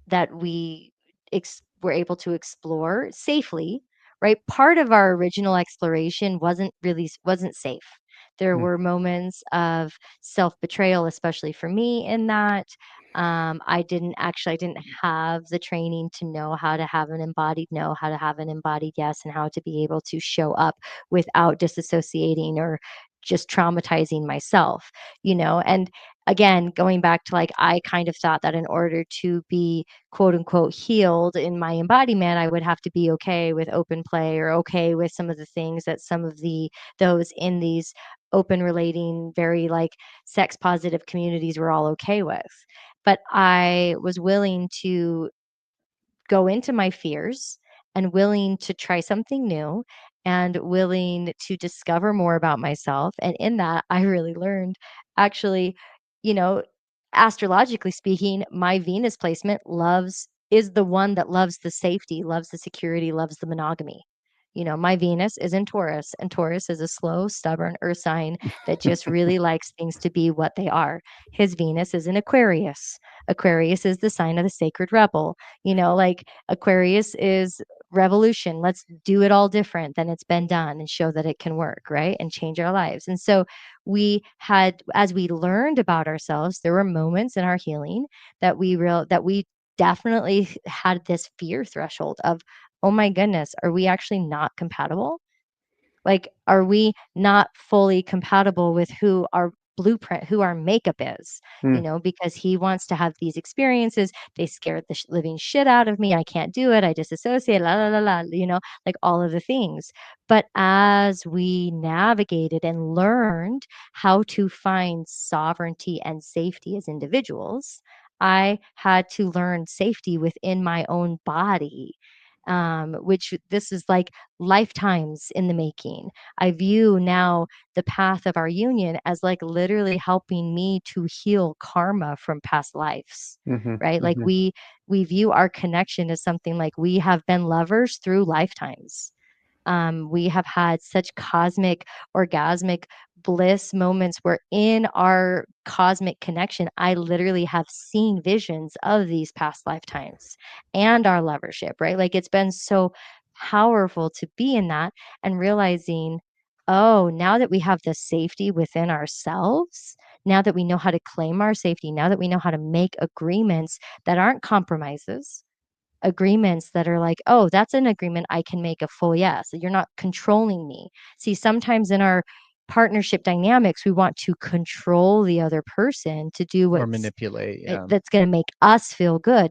[SPEAKER 3] that were able to explore safely, right? Part of our original exploration wasn't safe. There
[SPEAKER 1] Hmm.
[SPEAKER 3] were moments of self-betrayal, especially for me, in that I didn't have the training to know how to have an embodied no, how to have an embodied yes, and how to be able to show up without disassociating or just traumatizing myself, and again, going back to like, I kind of thought that in order to be quote unquote healed in my embodiment, I would have to be okay with open play or okay with some of the things that some of those in these open relating, very like sex positive communities were all okay with. But I was willing to go into my fears and willing to try something new and willing to discover more about myself. And in that, I really learned actually, you know, astrologically speaking, my Venus placement is the one that loves the safety, loves the security, loves the monogamy. My Venus is in Taurus, and Taurus is a slow, stubborn earth sign that just really likes things to be what they are. His Venus is in Aquarius. Aquarius is the sign of the sacred rebel. Like Aquarius is revolution. Let's do it all different than it's been done and show that it can work, right? And change our lives. And so as we learned about ourselves, there were moments in our healing that we definitely had this fear threshold of, oh my goodness, are we actually not compatible? Like, are we not fully compatible with who our blueprint, who our makeup is?
[SPEAKER 1] Mm.
[SPEAKER 3] Because he wants to have these experiences. They scared the living shit out of me. I can't do it. I disassociate, la, la, la, la, like all of the things. But as we navigated and learned how to find sovereignty and safety as individuals, I had to learn safety within my own body, which this is like lifetimes in the making. I view now the path of our union as like literally helping me to heal karma from past lives,
[SPEAKER 1] Mhm,
[SPEAKER 3] right? Like
[SPEAKER 1] mhm,
[SPEAKER 3] we view our connection as something like we have been lovers through lifetimes. We have had such cosmic, orgasmic bliss moments where in our cosmic connection, I literally have seen visions of these past lifetimes and our lovership, right? Like it's been so powerful to be in that and realizing, oh, now that we have the safety within ourselves, now that we know how to claim our safety, now that we know how to make agreements that aren't compromises, agreements that are like, oh, that's an agreement I can make a full yes. You're not controlling me. See, sometimes in our partnership dynamics, we want to control the other person to do
[SPEAKER 2] Or manipulate. Yeah.
[SPEAKER 3] that's going to make us feel good.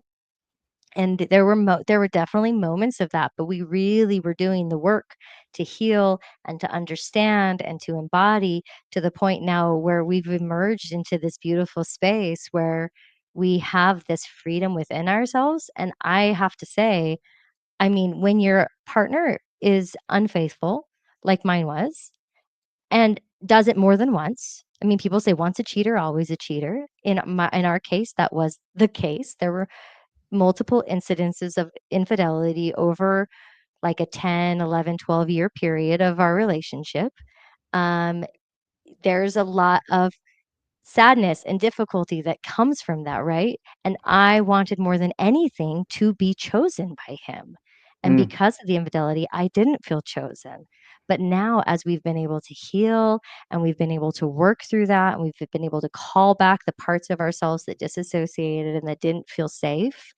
[SPEAKER 3] And there were definitely moments of that, but we really were doing the work to heal and to understand and to embody, to the point now where we've emerged into this beautiful space where we have this freedom within ourselves. And I have to say, I mean, when your partner is unfaithful, like mine was, and does it more than once. I mean, people say once a cheater, always a cheater. In our case, that was the case. There were multiple incidences of infidelity over like a 10, 11, 12-year period of our relationship. Um, there's a lot of sadness and difficulty that comes from that, right? And I wanted more than anything to be chosen by him. And
[SPEAKER 1] mm,
[SPEAKER 3] because of the infidelity, I didn't feel chosen. But now, as we've been able to heal and we've been able to work through that, and we've been able to call back the parts of ourselves that disassociated and that didn't feel safe,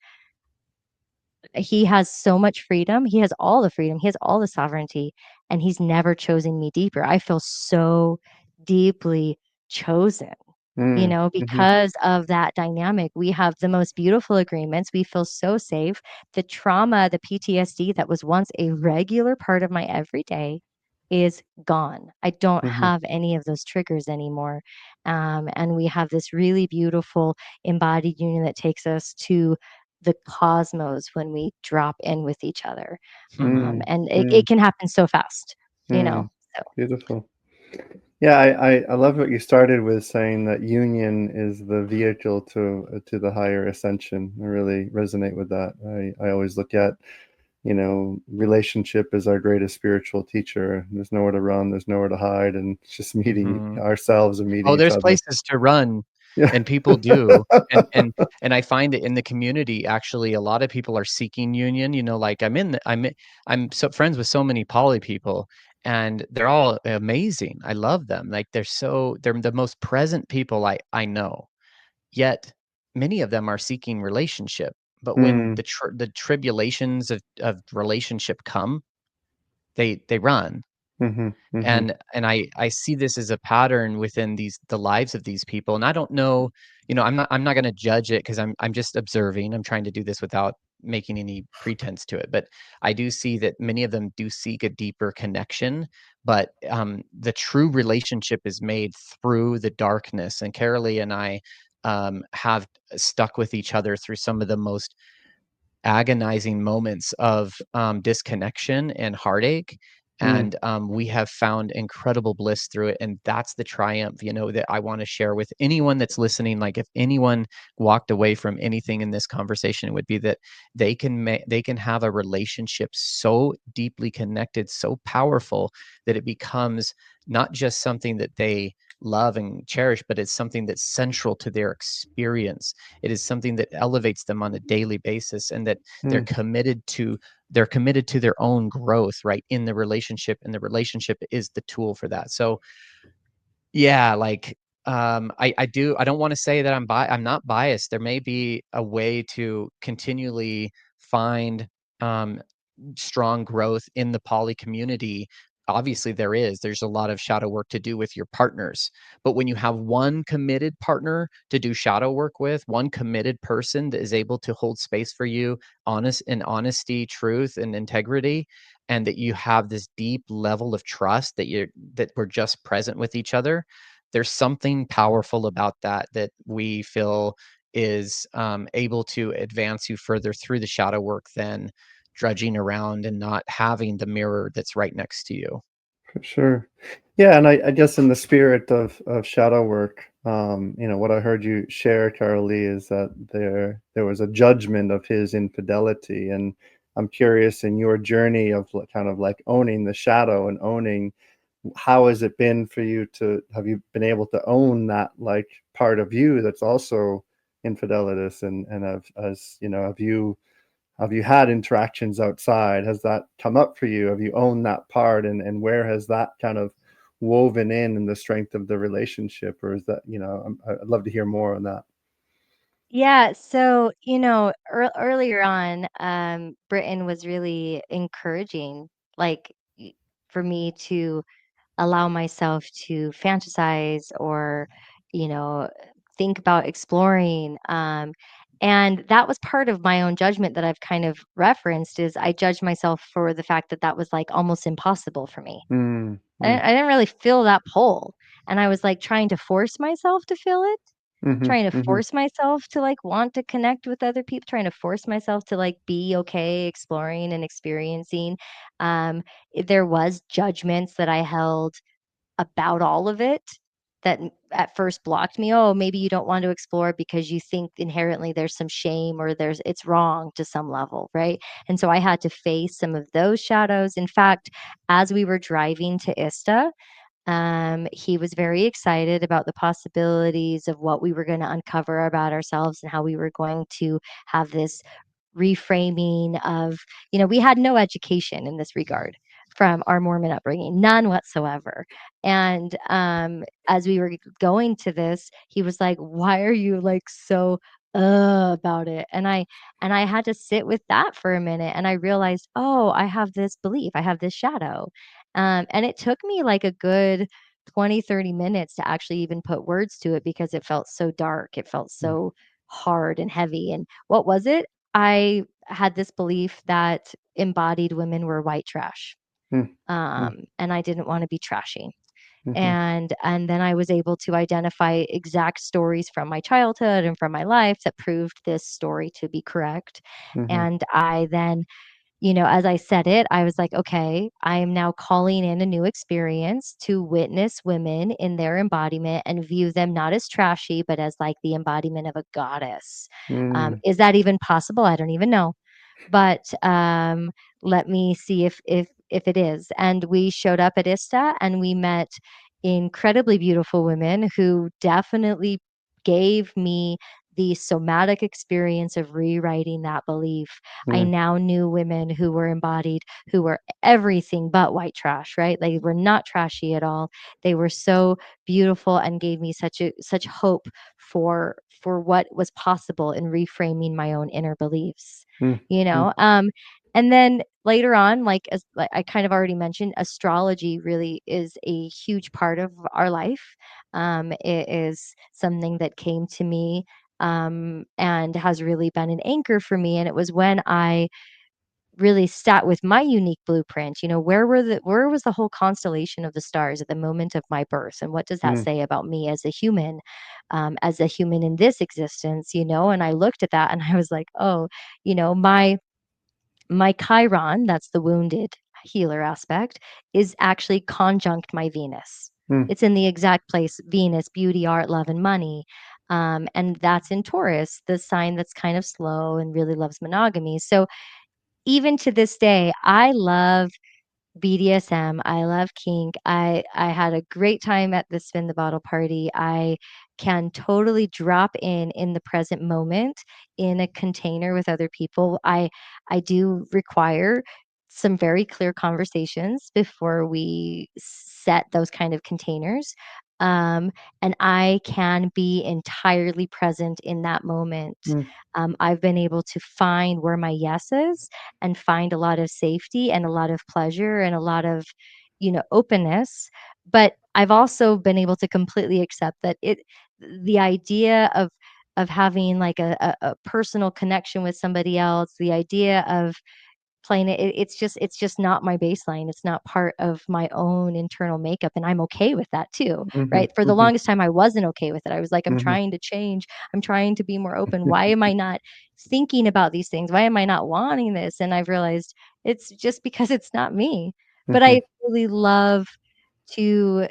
[SPEAKER 3] he has so much freedom. He has all the freedom. He has all the sovereignty, and he's never chosen me deeper. I feel so deeply chosen,
[SPEAKER 1] mm, mhm,
[SPEAKER 3] because of that dynamic. We have the most beautiful agreements. We feel so safe. The trauma, the PTSD that was once a regular part of my everyday is gone. I don't
[SPEAKER 1] mhm,
[SPEAKER 3] have any of those triggers anymore. And we have this really beautiful embodied union that takes us to the cosmos when we drop in with each other.
[SPEAKER 1] mm,
[SPEAKER 3] And
[SPEAKER 1] mm,
[SPEAKER 3] it can happen so fast, you
[SPEAKER 1] mm.
[SPEAKER 3] know. So
[SPEAKER 1] Beautiful. Yeah, I love what you started with, saying that union is the vehicle to the higher ascension. I really resonate with that. I always look at, relationship as our greatest spiritual teacher. There's nowhere to run, there's nowhere to hide, and it's just meeting
[SPEAKER 2] Mhm.
[SPEAKER 1] ourselves and meeting
[SPEAKER 2] Oh,
[SPEAKER 1] each
[SPEAKER 2] there's
[SPEAKER 1] other.
[SPEAKER 2] places to run,
[SPEAKER 1] Yeah.
[SPEAKER 2] and people do, and I find it in the community. Actually, a lot of people are seeking union. Like I'm so friends with so many poly people, and they're all amazing. I love them. Like they're the most present people I know. Yet many of them are seeking relationship. But when
[SPEAKER 1] Mm,
[SPEAKER 2] the tribulations of relationship come, they run.
[SPEAKER 1] Mm-hmm. Mm-hmm.
[SPEAKER 2] And I see this as a pattern within the lives of these people. And I don't know, I'm not going to judge it, because I'm just observing. I'm trying to do this without making any pretense to it, but I do see that many of them do seek a deeper connection. But the true relationship is made through the darkness. And Carolee and I have stuck with each other through some of the most agonizing moments of disconnection and heartache.
[SPEAKER 1] Mm.
[SPEAKER 2] And we have found incredible bliss through it. And that's the triumph, that I want to share with anyone that's listening. Like, if anyone walked away from anything in this conversation, it would be that they can have a relationship so deeply connected, so powerful, that it becomes not just something that they love and cherish, but it's something that's central to their experience. It is something that elevates them on a daily basis, and that they're
[SPEAKER 1] Mm.
[SPEAKER 2] committed to their own growth, right, in the relationship, and the relationship is the tool for that. So yeah, like, I don't want to say that I'm not biased. There may be a way to continually find um strong growth in the poly community. Obviously, there's a lot of shadow work to do with your partners. But when you have one committed partner to do shadow work with, one committed person that is able to hold space for you, honesty, truth, and integrity, and that you have this deep level of trust that we're just present with each other, there's something powerful about that we feel is able to advance you further through the shadow work than drudging around and not having the mirror that's right next to you.
[SPEAKER 1] For sure. Yeah, and I guess in the spirit of shadow work, what I heard you share, Carolee, is that there was a judgment of his infidelity, and I'm curious, in your journey of kind of like owning the shadow and owning, how has it been for you to have you been able to own that, like, part of you that's also infidelitous, and have you had interactions outside? Has that come up for you? Have you owned that part? And where has that kind of woven in the strength of the relationship? Or is that, I'd love to hear more on that.
[SPEAKER 3] Yeah, so, earlier on, Britton was really encouraging, like, for me to allow myself to fantasize or, you know, think about exploring. And that was part of my own judgment that I've kind of referenced, is I judged myself for the fact that that was like almost impossible for me.
[SPEAKER 1] Mm,
[SPEAKER 3] I
[SPEAKER 1] mm,
[SPEAKER 3] didn't, I didn't really feel that pull. And I was like trying to force myself to feel it,
[SPEAKER 1] mm-hmm,
[SPEAKER 3] trying to
[SPEAKER 1] mm-hmm,
[SPEAKER 3] force myself to like want to connect with other people, trying to force myself to like be okay exploring and experiencing. Um, there was judgments that I held about all of it that at first blocked me. Oh, maybe you don't want to explore because you think inherently there's some shame, or it's wrong to some level, right? And so I had to face some of those shadows. In fact, as we were driving to ISTA, he was very excited about the possibilities of what we were going to uncover about ourselves and how we were going to have this reframing of, we had no education in this regard from our Mormon upbringing, none whatsoever. And as we were going to this, he was like, "Why are you like so about it?" And I had to sit with that for a minute, and I realized, oh, I have this belief, I have this shadow. And it took me like a good 20-30 minutes to actually even put words to it, because it felt so dark, it felt
[SPEAKER 1] mm,
[SPEAKER 3] so hard and heavy. And what was it? I had this belief that embodied women were white trash,
[SPEAKER 1] mm, mm,
[SPEAKER 3] and I didn't want to be trashy.
[SPEAKER 1] mm-hmm,
[SPEAKER 3] And then I was able to identify exact stories from my childhood and from my life that proved this story to be correct.
[SPEAKER 1] mm-hmm,
[SPEAKER 3] And I then, as I said it, I was like, okay, I am now calling in a new experience to witness women in their embodiment and view them not as trashy, but as like the embodiment of a goddess.
[SPEAKER 1] mm,
[SPEAKER 3] Is that even possible? I don't even know. But let me see if it is. And we showed up at ISTA, and we met incredibly beautiful women who definitely gave me the somatic experience of rewriting that belief. I
[SPEAKER 1] mm,
[SPEAKER 3] now knew women who were embodied, who were everything but white trash, right? They were not trashy at all. They were so beautiful and gave me such hope for what was possible in reframing my own inner beliefs.
[SPEAKER 1] mm,
[SPEAKER 3] You
[SPEAKER 1] mm,
[SPEAKER 3] know, um, And then later on, like as like I kind of already mentioned, astrology really is a huge part of our life. It is something that came to me and has really been an anchor for me. And it was when I really sat with my unique blueprint. Where was the whole constellation of the stars at the moment of my birth, and what does that
[SPEAKER 1] Mm,
[SPEAKER 3] say about me as a human in this existence? And I looked at that and I was like, oh, my Chiron, that's the wounded healer aspect, is actually conjunct my Venus.
[SPEAKER 1] mm,
[SPEAKER 3] It's in the exact place, Venus, beauty, art, love, and money. And that's in Taurus, the sign that's kind of slow and really loves monogamy. So even to this day, I love BDSM. I love kink. I had a great time at the Spin the Bottle party. I can totally drop in the present moment in a container with other people. I do require some very clear conversations before we set those kind of containers. Um, and I can be entirely present in that moment.
[SPEAKER 1] mm,
[SPEAKER 3] I've been able to find where my yes is and find a lot of safety and a lot of pleasure and a lot of, openness. But I've also been able to completely accept that the idea of having like a personal connection with somebody else, the idea of playing it's just not my baseline. It's not part of my own internal makeup, and I'm okay with that too,
[SPEAKER 1] mhm,
[SPEAKER 3] right? For the
[SPEAKER 1] mhm,
[SPEAKER 3] longest time, I wasn't okay with it. I was like, I'm
[SPEAKER 1] mhm.
[SPEAKER 3] trying to change. I'm trying to be more open. Why am I not thinking about these things? Why am I not wanting this? And I've realized it's just because it's not me. But I
[SPEAKER 1] Mhm,
[SPEAKER 3] really love to,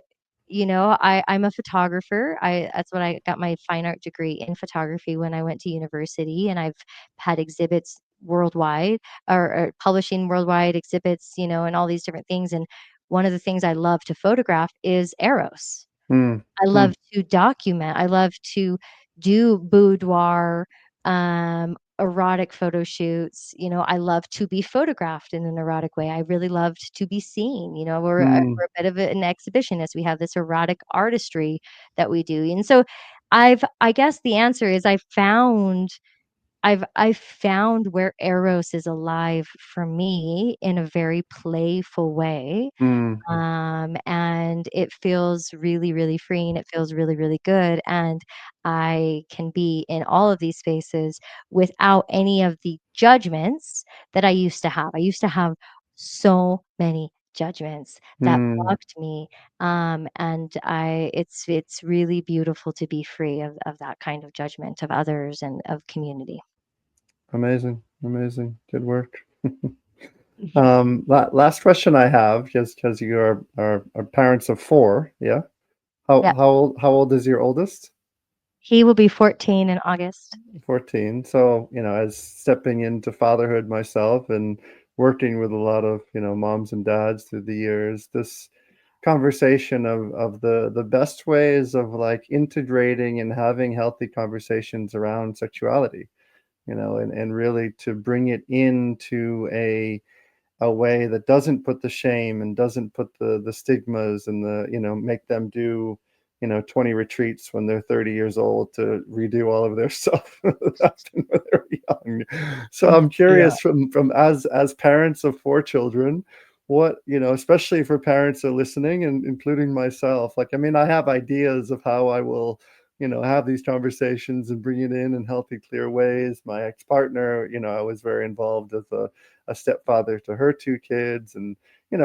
[SPEAKER 3] I'm a photographer. That's what I got my fine art degree in photography when I went to university, and I've had exhibits worldwide or publishing worldwide exhibits, and all these different things. And one of the things I love to photograph is eros.
[SPEAKER 1] mm,
[SPEAKER 3] I
[SPEAKER 1] mm,
[SPEAKER 3] love to document. I love to do boudoir, erotic photo shoots. I love to be photographed in an erotic way. I really loved to be seen. We're
[SPEAKER 1] mm,
[SPEAKER 3] a bit of an exhibitionist. We have this erotic artistry that we do. And so I guess the answer is I've found where eros is alive for me in a very playful way,
[SPEAKER 1] mm.
[SPEAKER 3] and it feels really, really freeing. It feels really, really good, and I can be in all of these spaces without any of the judgments that I used to have. I used to have so many judgments that
[SPEAKER 1] Mm,
[SPEAKER 3] blocked me, and it's really beautiful to be free of that kind of judgment of others and of community.
[SPEAKER 1] amazing, amazing. Good work. Last question I have, just because you are parents of four, yeah?
[SPEAKER 3] Yeah.
[SPEAKER 1] How old is your oldest?
[SPEAKER 3] He will be 14 in August.
[SPEAKER 1] 14. So, as stepping into fatherhood myself and working with a lot of, moms and dads through the years, this conversation of the best ways of like integrating and having healthy conversations around sexuality, and really to bring it into a way that doesn't put the shame and doesn't put the stigmas and make them do 20 retreats when they're 30 years old to redo all of their stuff that happened when they were young. So I'm
[SPEAKER 2] Yeah.
[SPEAKER 1] curious, from as parents of four children, what, especially for parents that are listening, and including myself, like, I mean, I have ideas of how I will have these conversations and bring it in healthy, clear ways. My ex-partner, I was very involved as a stepfather to her two kids, and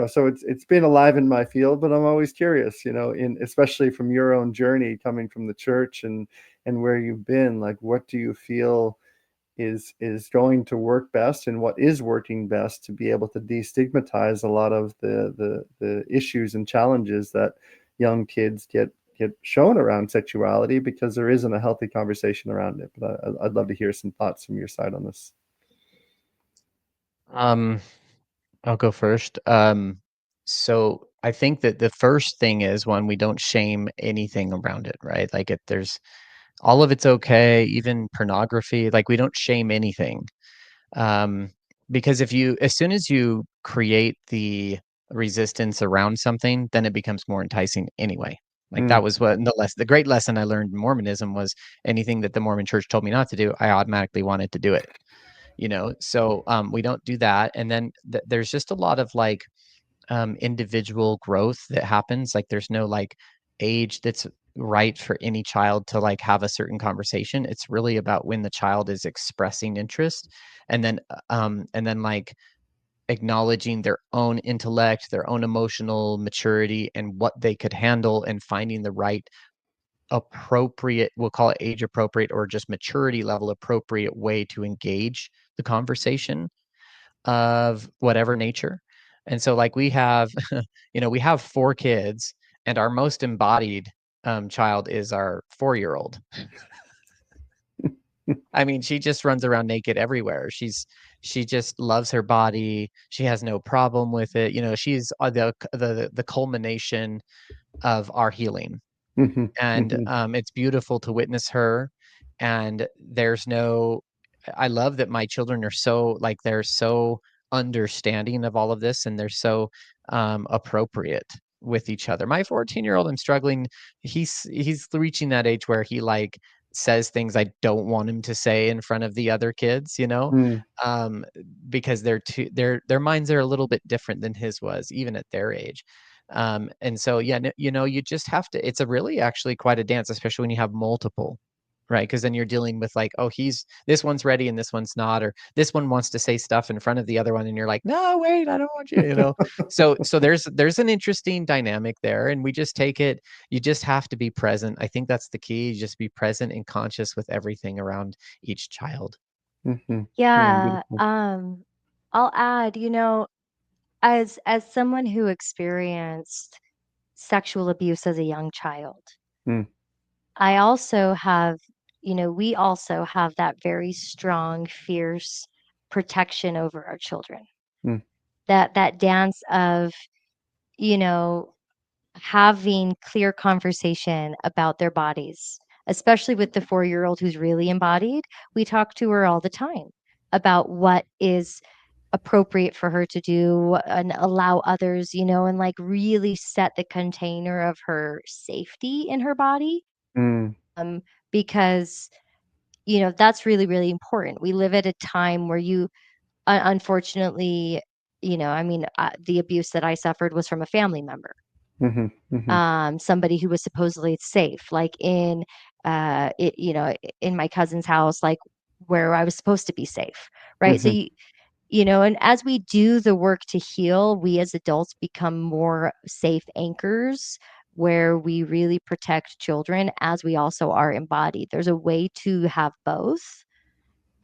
[SPEAKER 1] so it's been alive in my field. But I'm always curious, in especially from your own journey coming from the church and where you've been, like, what do you feel is going to work best, and what is working best to be able to destigmatize a lot of the issues and challenges that young kids get shown around sexuality, because there isn't a healthy conversation around it. But I'd love to hear some thoughts from your side on this.
[SPEAKER 2] Um, I'll go first. So I think that the first thing is, one, we don't shame anything around it, right? Like, there's all of it's okay, even pornography. Like, we don't shame anything. Um, because as soon as you create the resistance around something, then it becomes more enticing anyway. Like,
[SPEAKER 1] Mm,
[SPEAKER 2] that was what the great lesson I learned in Mormonism was, anything that the Mormon church told me not to do, I automatically wanted to do it. So we don't do that. And then there's just a lot of like individual growth that happens. Like there's no like age that's right for any child to like have a certain conversation. It's really about when the child is expressing interest, and then like acknowledging their own intellect, their own emotional maturity, and what they could handle, and finding the right appropriate, we'll call it age appropriate or just maturity level appropriate way to engage the conversation of whatever nature. And so like we have, we have 4 kids, and our most embodied child is our 4-year-old. I mean, she just runs around naked everywhere. She just loves her body. She has no problem with it. She's the culmination of our healing. And it's beautiful to witness her. And I love that my children are they're so understanding of all of this, and they're so appropriate with each other. My 14-year-old, I'm struggling. He's reaching that age where he like says things I don't want him to say in front of the other kids, um, because their minds are a little bit different than his was, even at their age. And so, yeah, you just have to, it's a really actually quite a dance, especially when you have multiple, right? Because then you're dealing with like, oh, this one's ready and this one's not, or this one wants to say stuff in front of the other one, and you're like, no, wait, I don't want you. So there's an interesting dynamic there, and we just take it. You just have to be present. I think that's the key. You just be present and conscious with everything around each child.
[SPEAKER 3] Yeah.
[SPEAKER 1] Beautiful.
[SPEAKER 3] I'll add, as someone who experienced sexual abuse as a young child,
[SPEAKER 1] Mm,
[SPEAKER 3] I also have, we also have that very strong, fierce protection over our children.
[SPEAKER 1] mm,
[SPEAKER 3] That dance of, you know, having clear conversation about their bodies, especially with the 4-year-old who's really embodied. We talk to her all the time about what is appropriate for her to do and allow others, and like really set the container of her safety in her body.
[SPEAKER 1] mm,
[SPEAKER 3] Um, because, that's really, really important. We live at a time where unfortunately, I mean, the abuse that I suffered was from a family member,
[SPEAKER 1] mhm, mhm,
[SPEAKER 3] somebody who was supposedly safe, like in my cousin's house, like where I was supposed to be safe, right? So
[SPEAKER 1] mhm,
[SPEAKER 3] and as we do the work to heal, we as adults become more safe anchors where we really protect children as we also are embodied. There's a way to have both.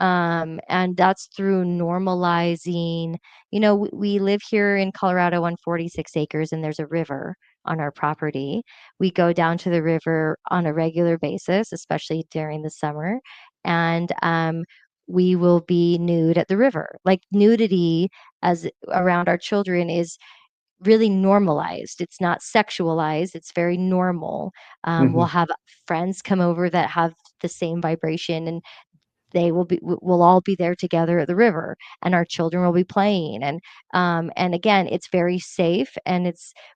[SPEAKER 3] And that's through normalizing. We live here in Colorado on 46 acres, and there's a river on our property. We go down to the river on a regular basis, especially during the summer. And we will be nude at the river. Like nudity as around our children is really normalized. It's not sexualized. It's very normal. We'll
[SPEAKER 1] mhm,
[SPEAKER 3] have friends come over that have the same vibration, and we'll all be there together at the river, and our children will be playing. And again, it's very safe, and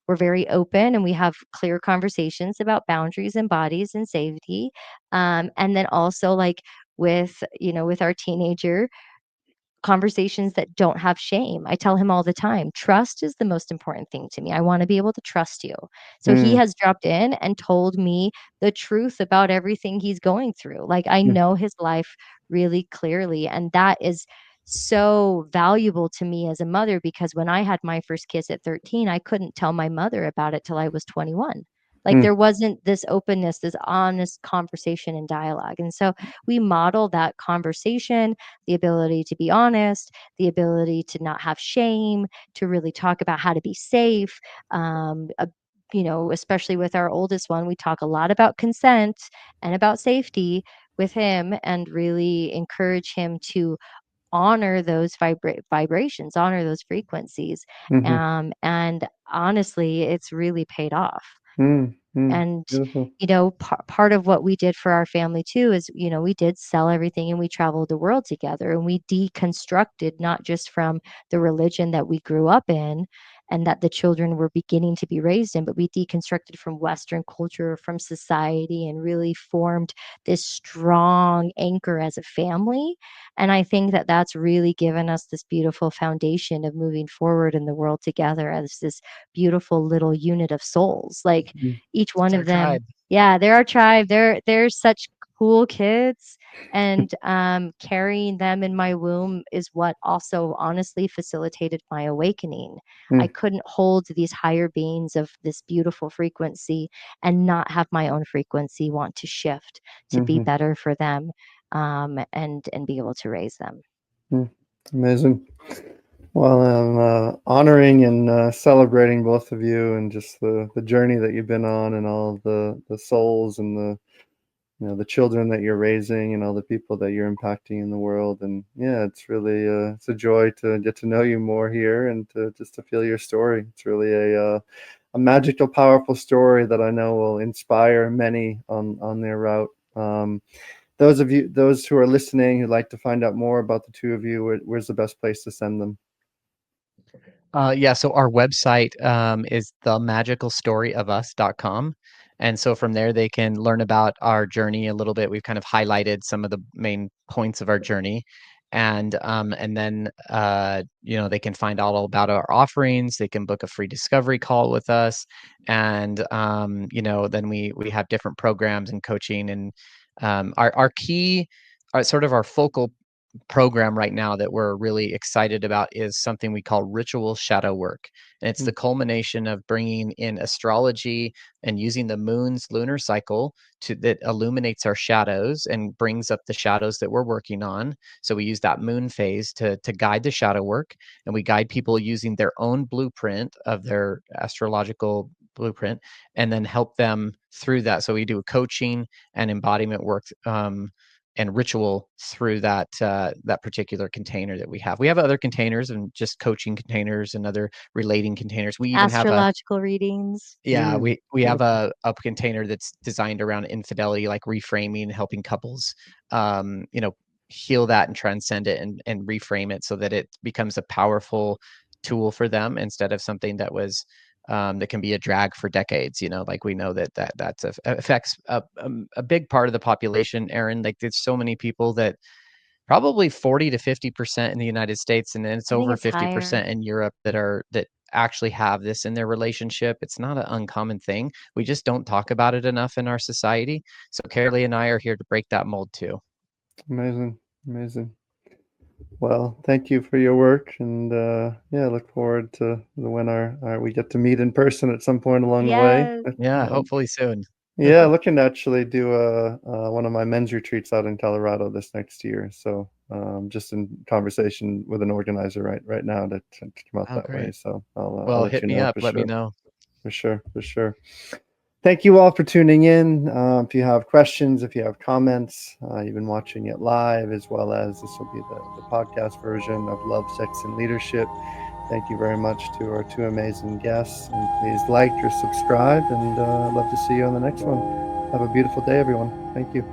[SPEAKER 3] we're very open, and we have clear conversations about boundaries and bodies and safety. And then also, like, with our teenager, conversations that don't have shame. I tell him all the time, trust is the most important thing to me. I want to be able to trust you. So he
[SPEAKER 1] mm,
[SPEAKER 3] has dropped in and told me the truth about everything he's going through. Like, I
[SPEAKER 1] mm,
[SPEAKER 3] know his life really clearly. And that is so valuable to me as a mother, because when I had my first kiss at 13, I couldn't tell my mother about it till I was 21. Like,
[SPEAKER 1] mm,
[SPEAKER 3] there wasn't this openness, this honest conversation and dialogue. And so we model that conversation, the ability to be honest, the ability to not have shame, to really talk about how to be safe. Especially with our oldest one, we talk a lot about consent and about safety with him, and really encourage him to honor those vibrations, honor those frequencies.
[SPEAKER 1] mhm,
[SPEAKER 3] And honestly, it's really paid off.
[SPEAKER 1] mm.
[SPEAKER 3] And,
[SPEAKER 1] Beautiful.
[SPEAKER 3] part of what we did for our family too is, we did sell everything and we traveled the world together, and we deconstructed not just from the religion that we grew up in and that the children were beginning to be raised in, but we deconstructed from Western culture, from society, and really formed this strong anchor as a family. And I think that that's really given us this beautiful foundation of moving forward in the world together as this beautiful little unit of souls. Like each one
[SPEAKER 2] It's our
[SPEAKER 3] of them,
[SPEAKER 2] tribe.
[SPEAKER 3] yeah, they're our tribe. They're such cool kids. And carrying them in my womb is what also honestly facilitated my awakening. I couldn't hold these higher beings of this beautiful frequency and not have my own frequency want to shift to be better for them, and be able to raise them.
[SPEAKER 1] Amazing. Well, I'm honoring and celebrating both of you and just the journey that you've been on and all the souls and the children that you're raising and all the people that you're impacting in the world. And yeah, it's really it's a joy to get to know you more here and to feel your story. It's really a magical, powerful story that I know will inspire many on their route. Those who are listening who'd like to find out more about the two of you, where's the best place to send them?
[SPEAKER 2] Yeah, so our website is themagicalstoryofus.com. And so from there, they can learn about our journey a little bit. We've kind of highlighted some of the main points of our journey. And then, they can find out all about our offerings. They can book a free discovery call with us. And, then we have different programs and coaching. And our key, sort of our focal program right now that we're really excited about is something we call ritual shadow work. And it's the culmination of bringing in astrology and using the moon's lunar cycle that illuminates our shadows and brings up the shadows that we're working on. So we use that moon phase to guide the shadow work, and we guide people using their own blueprint of their astrological blueprint and then help them through that. So we do coaching and embodiment work, and ritual through that particular container that we have. We have other containers and just coaching containers and other relating containers. We even have
[SPEAKER 3] Astrological readings.
[SPEAKER 2] we have a container that's designed around infidelity, like reframing, helping couples, heal that and transcend it and reframe it so that it becomes a powerful tool for them instead of something that was that can be a drag for decades. Like we know that affects a big part of the population, Aaron. Like there's so many people that probably 40 to 50% in the United States, and then it's
[SPEAKER 3] I think
[SPEAKER 2] over
[SPEAKER 3] it's higher.
[SPEAKER 2] 50% in Europe that actually have this in their relationship. It's not an uncommon thing. We just don't talk about it enough in our society. So Carolee and I are here to break that mold too.
[SPEAKER 1] Amazing. Well, thank you for your work, and look forward to when we get to meet in person at some point along the way.
[SPEAKER 3] Yes.
[SPEAKER 2] Yeah, hopefully soon.
[SPEAKER 1] Yeah, looking to actually do one of my men's retreats out in Colorado this next year. So just in conversation with an organizer right now to come out
[SPEAKER 2] Oh,
[SPEAKER 1] that way.
[SPEAKER 2] great.
[SPEAKER 1] So I'll
[SPEAKER 2] Well,
[SPEAKER 1] let
[SPEAKER 2] hit
[SPEAKER 1] you
[SPEAKER 2] me
[SPEAKER 1] know
[SPEAKER 2] up.
[SPEAKER 1] for
[SPEAKER 2] Let me
[SPEAKER 1] sure.
[SPEAKER 2] know.
[SPEAKER 1] For sure. Thank you all for tuning in. If you have questions, if you have comments, you've been watching it live, as well as this will be the podcast version of Love, Sex, and Leadership. Thank you very much to our two amazing guests. And please like or subscribe, and I'd love to see you on the next one. Have a beautiful day, everyone. Thank you.